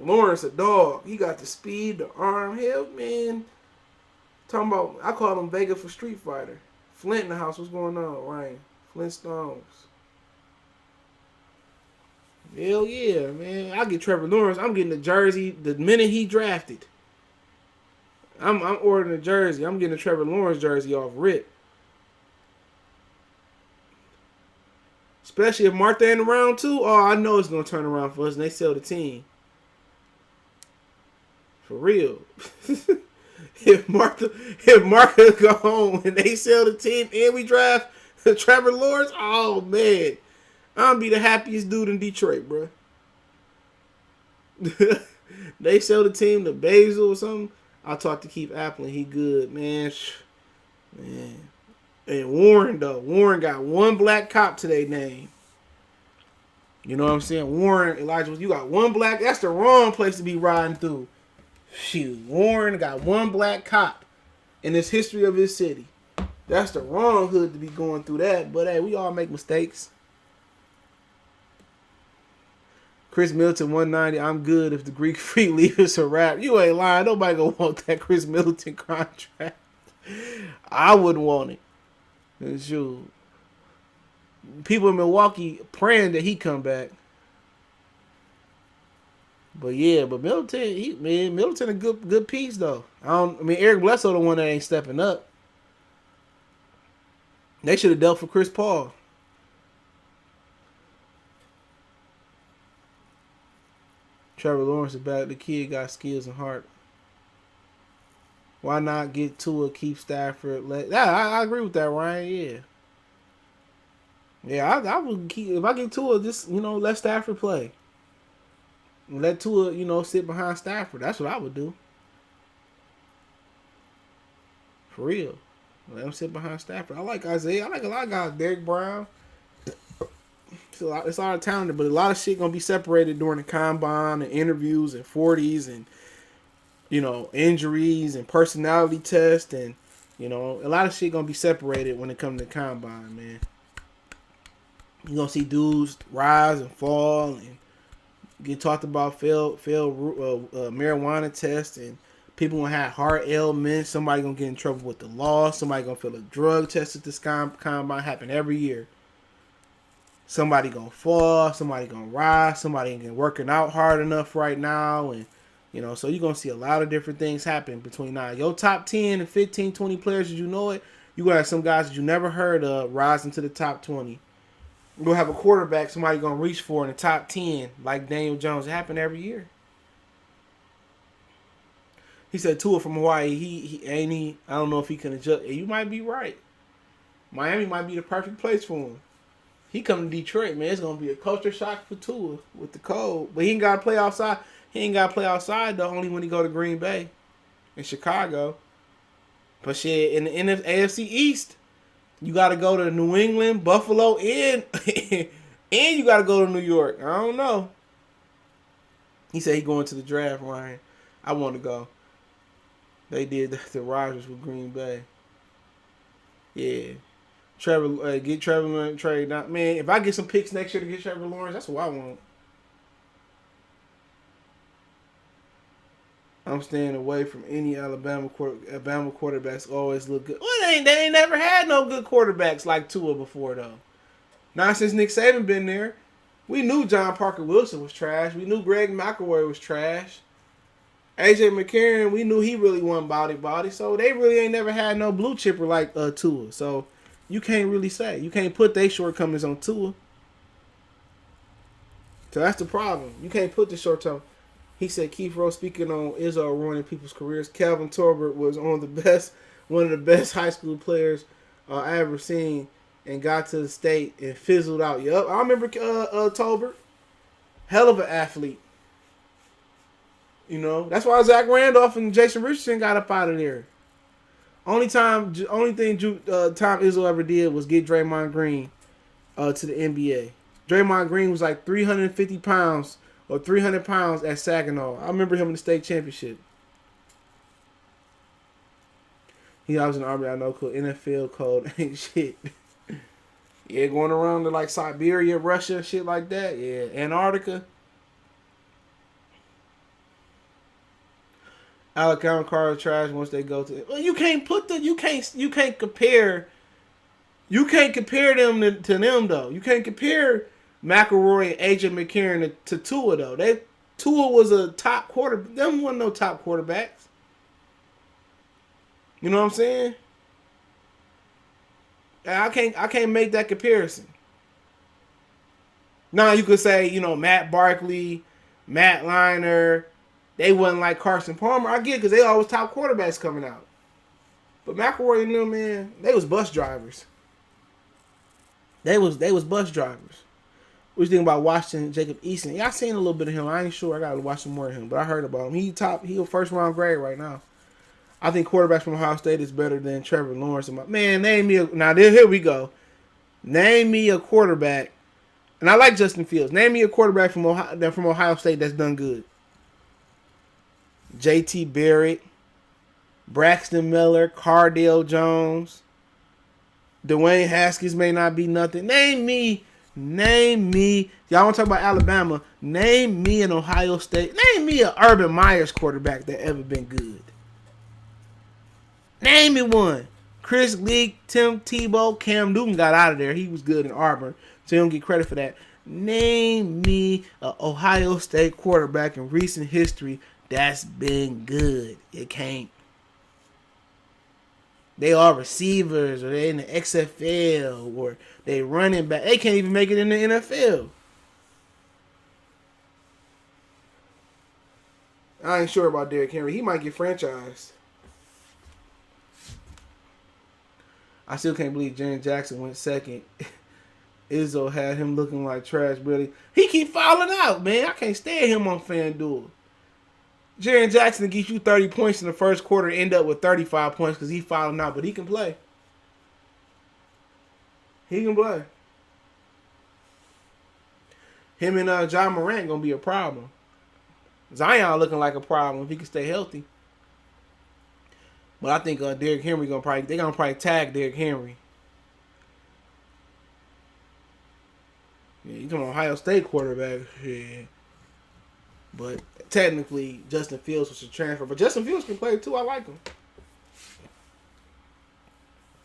Lawrence a dog. He got the speed, the arm. Hell, man. Talking about, I call him Vega for Street Fighter. Flint in the house. What's going on, Ryan? Flintstones. Hell yeah, man. I get Trevor Lawrence. I'm getting the jersey the minute he drafted. I'm ordering a jersey. I'm getting a Trevor Lawrence jersey off rip. Especially if Martha ain't around too. Oh, I know it's gonna turn around for us and they sell the team. For real. If Martha go home and they sell the team and we draft Trevor Lawrence, oh man. I'm gonna be the happiest dude in Detroit, bro. They sell the team to Basil or something. I'll talk to Keith Appling. He good, man. Man. And Warren, though. Warren got one black cop to their name. You know what I'm saying? Warren, Elijah, you got one black. That's the wrong place to be riding through. Shoot. Warren got one black cop in this history of his city. That's the wrong hood to be going through that. But, hey, we all make mistakes. Chris Middleton 190. I'm good if the Greek Freak leave us a wrap. You ain't lying. Nobody gonna want that Chris Middleton contract. I wouldn't want it. Shoot. People in Milwaukee praying that he come back. But yeah, Middleton, Middleton a good piece though. Eric Bledsoe the one that ain't stepping up. They should have dealt for Chris Paul. Trevor Lawrence is back. The kid got skills and heart. Why not get Tua, keep Stafford? I agree with that, Ryan. Yeah. Yeah, I would keep, if I get Tua, just, let Stafford play. Let Tua, sit behind Stafford. That's what I would do. For real. Let him sit behind Stafford. I like Isaiah. I like a lot of guys. Derek Brown. It's a lot of talent, but a lot of shit gonna be separated during the combine and interviews and 40s and injuries and personality tests and a lot of shit gonna be separated when it comes to the combine, man. You gonna see dudes rise and fall and get talked about failed marijuana tests and people gonna have heart ailments. Somebody gonna get in trouble with the law. Somebody gonna fail a drug test at this combine. Happen every year. Somebody gonna fall, somebody gonna rise, somebody ain't working out hard enough right now, and so you're gonna see a lot of different things happen between now. Your top 10 and 15, 20 players, as you know it, you gonna have some guys that you never heard of rising to the top 20. You're gonna have a quarterback somebody gonna reach for in the top 10, like Daniel Jones. It happen every year. He said Tua from Hawaii, he I don't know if he can adjust. You might be right. Miami might be the perfect place for him. He come to Detroit, man. It's gonna be a culture shock for Tua with the cold. But he ain't gotta play outside. He ain't gotta play outside though. Only when he go to Green Bay, and Chicago. But shit, in the AFC East, you gotta go to New England, Buffalo, and and you gotta go to New York. I don't know. He said he going to the draft, Ryan. I want to go. They did the Rodgers with Green Bay. Yeah. Get Trevor Lawrence trade. Now, man, if I get some picks next year to get Trevor Lawrence, that's what I want. I'm staying away from any Alabama quarterbacks. Always look good. Well, they ain't never had no good quarterbacks like Tua before though. Not since Nick Saban been there. We knew John Parker Wilson was trash. We knew Greg McElroy was trash. AJ McCarron, we knew he really wasn't body. So they really ain't never had no blue chipper like Tua. So you can't really say. You can't put their shortcomings on Tua. So that's the problem. You can't put the shortcomings. He said Keith Rowe speaking on Izzo ruining people's careers. Calvin Torbert was one of the best high school players I ever seen, and got to the state and fizzled out. Yup, I remember Tolbert. Hell of an athlete. You know, that's why Zach Randolph and Jason Richardson got up out of there. Only thing Tom Izzo ever did was get Draymond Green to the NBA. Draymond Green was like 350 pounds or 300 pounds at Saginaw. I remember him in the state championship. I was in the Army. I know cool. NFL code ain't shit. Yeah, going around to like Siberia, Russia, shit like that. Yeah, Antarctica. Alabama cars trash once they go to. Well, you can't compare them to them though. You can't compare McElroy and AJ McCarron to Tua though. Tua was a top quarterback. Them wasn't no top quarterbacks. You know what I'm saying? I can't make that comparison. Now you could say, you know, Matt Barkley, Matt Leinart, they wasn't like Carson Palmer. I get it because they always top quarterbacks coming out. But McElroy and them, man, they was bus drivers. They was bus drivers. What you think about Washington, Jacob Eason? Yeah, I seen a little bit of him. I ain't sure. I gotta watch some more of him, but I heard about him. He a first round grade right now. I think quarterbacks from Ohio State is better than Trevor Lawrence. Man, here we go. Name me a quarterback, and I like Justin Fields. Name me a quarterback from Ohio State that's done good. J.T. Barrett, Braxton Miller, Cardale Jones, Dwayne Haskins may not be nothing. Name me. Y'all want to talk about Alabama? Name me an Ohio State. Name me an Urban Myers quarterback that ever been good. Name me one. Chris Leak, Tim Tebow, Cam Newton got out of there. He was good in Auburn, so you don't get credit for that. Name me an Ohio State quarterback in recent history that's been good. It can't. They are receivers, or they in the XFL, or they running back. They can't even make it in the NFL. I ain't sure about Derrick Henry. He might get franchised. I still can't believe Jaren Jackson went second. Izzo had him looking like trash, really. He keep falling out, man. I can't stand him on FanDuel. Jaren Jackson gives you 30 points in the first quarter and end up with 35 points because he falling out, but he can play. He can play. Him and John Morant going to be a problem. Zion looking like a problem if he can stay healthy. But I think Derrick Henry they're gonna probably tag Derrick Henry. Yeah, you talking Ohio State quarterback, yeah. But technically, Justin Fields was a transfer. But Justin Fields can play too. I like him.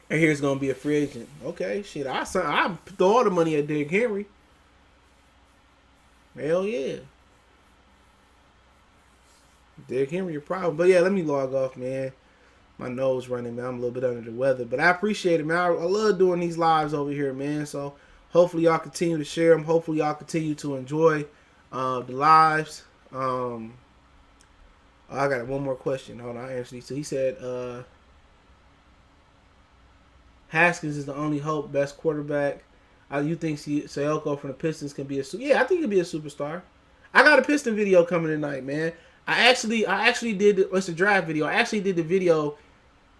And here's gonna be a free agent. Okay, shit. I throw all the money at Derrick Henry. Hell yeah. Derrick Henry, your problem. But yeah, let me log off, man. My nose running, man. I'm a little bit under the weather. But I appreciate it, man. I love doing these lives over here, man. So hopefully y'all continue to share them. Hopefully y'all continue to enjoy the lives. I got one more question. Hold on, I answered these. So he said Haskins is the only hope, best quarterback. You think Sayoko from the Pistons can be a yeah, I think he can be a superstar. I got a Piston video coming tonight, man. I actually did it's a draft video. I actually did the video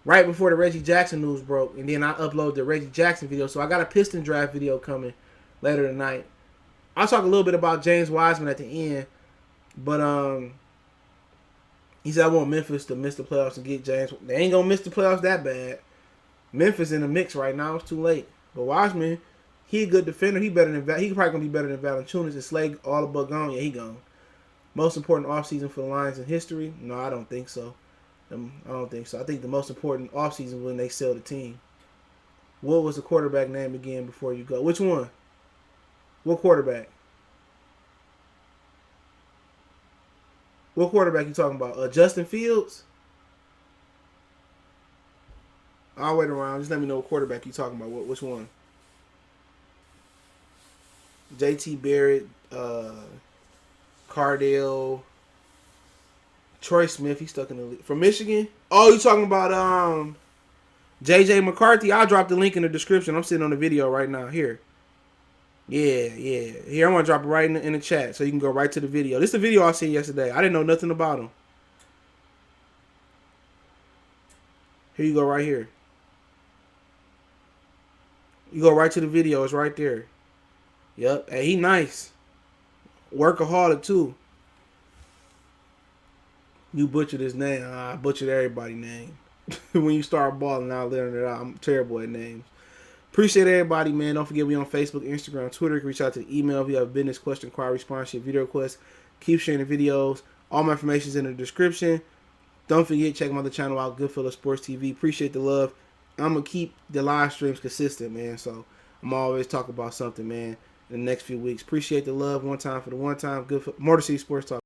right before the Reggie Jackson news broke, and then I uploaded the Reggie Jackson video. So I got a Piston draft video coming later tonight. I'll talk a little bit about James Wiseman at the end. But he said I want Memphis to miss the playoffs and get James. They ain't gonna miss the playoffs that bad. Memphis in the mix right now. It's too late. But Wiseman, he a good defender. He probably gonna be better than Valanciunas. And Slade all but gone. Yeah, he gone. Most important offseason for the Lions in history? No, I don't think so. I don't think so. I think the most important offseason when they sell the team. What was the quarterback name again before you go? Which one? What quarterback? What quarterback you talking about? Justin Fields? I'll wait around. Just let me know what quarterback you talking about. Which one? JT Barrett, Cardale, Troy Smith. He's stuck in the league. From Michigan? Oh, you talking about JJ McCarthy? I'll drop the link in the description. I'm sitting on the video right now. Here. Yeah. Here, I'm going to drop it right in the chat so you can go right to the video. This is the video I seen yesterday. I didn't know nothing about him. Here you go right here. You go right to the video. It's right there. Yep. Hey, he nice. Workaholic, too. You butchered his name. I butchered everybody's name. When you start balling out, letting it out. I'm terrible at names. Appreciate everybody, man. Don't forget we on Facebook, Instagram, Twitter. You can reach out to the email if you have a business question, inquiry, sponsorship, video request. Keep sharing the videos. All my information is in the description. Don't forget, check my other channel out, Goodfellas Sports TV. Appreciate the love. I'm going to keep the live streams consistent, man. So I'm always talking about something, man, in the next few weeks. Appreciate the love. One time for the one time. Good for Motor City Sports Talk.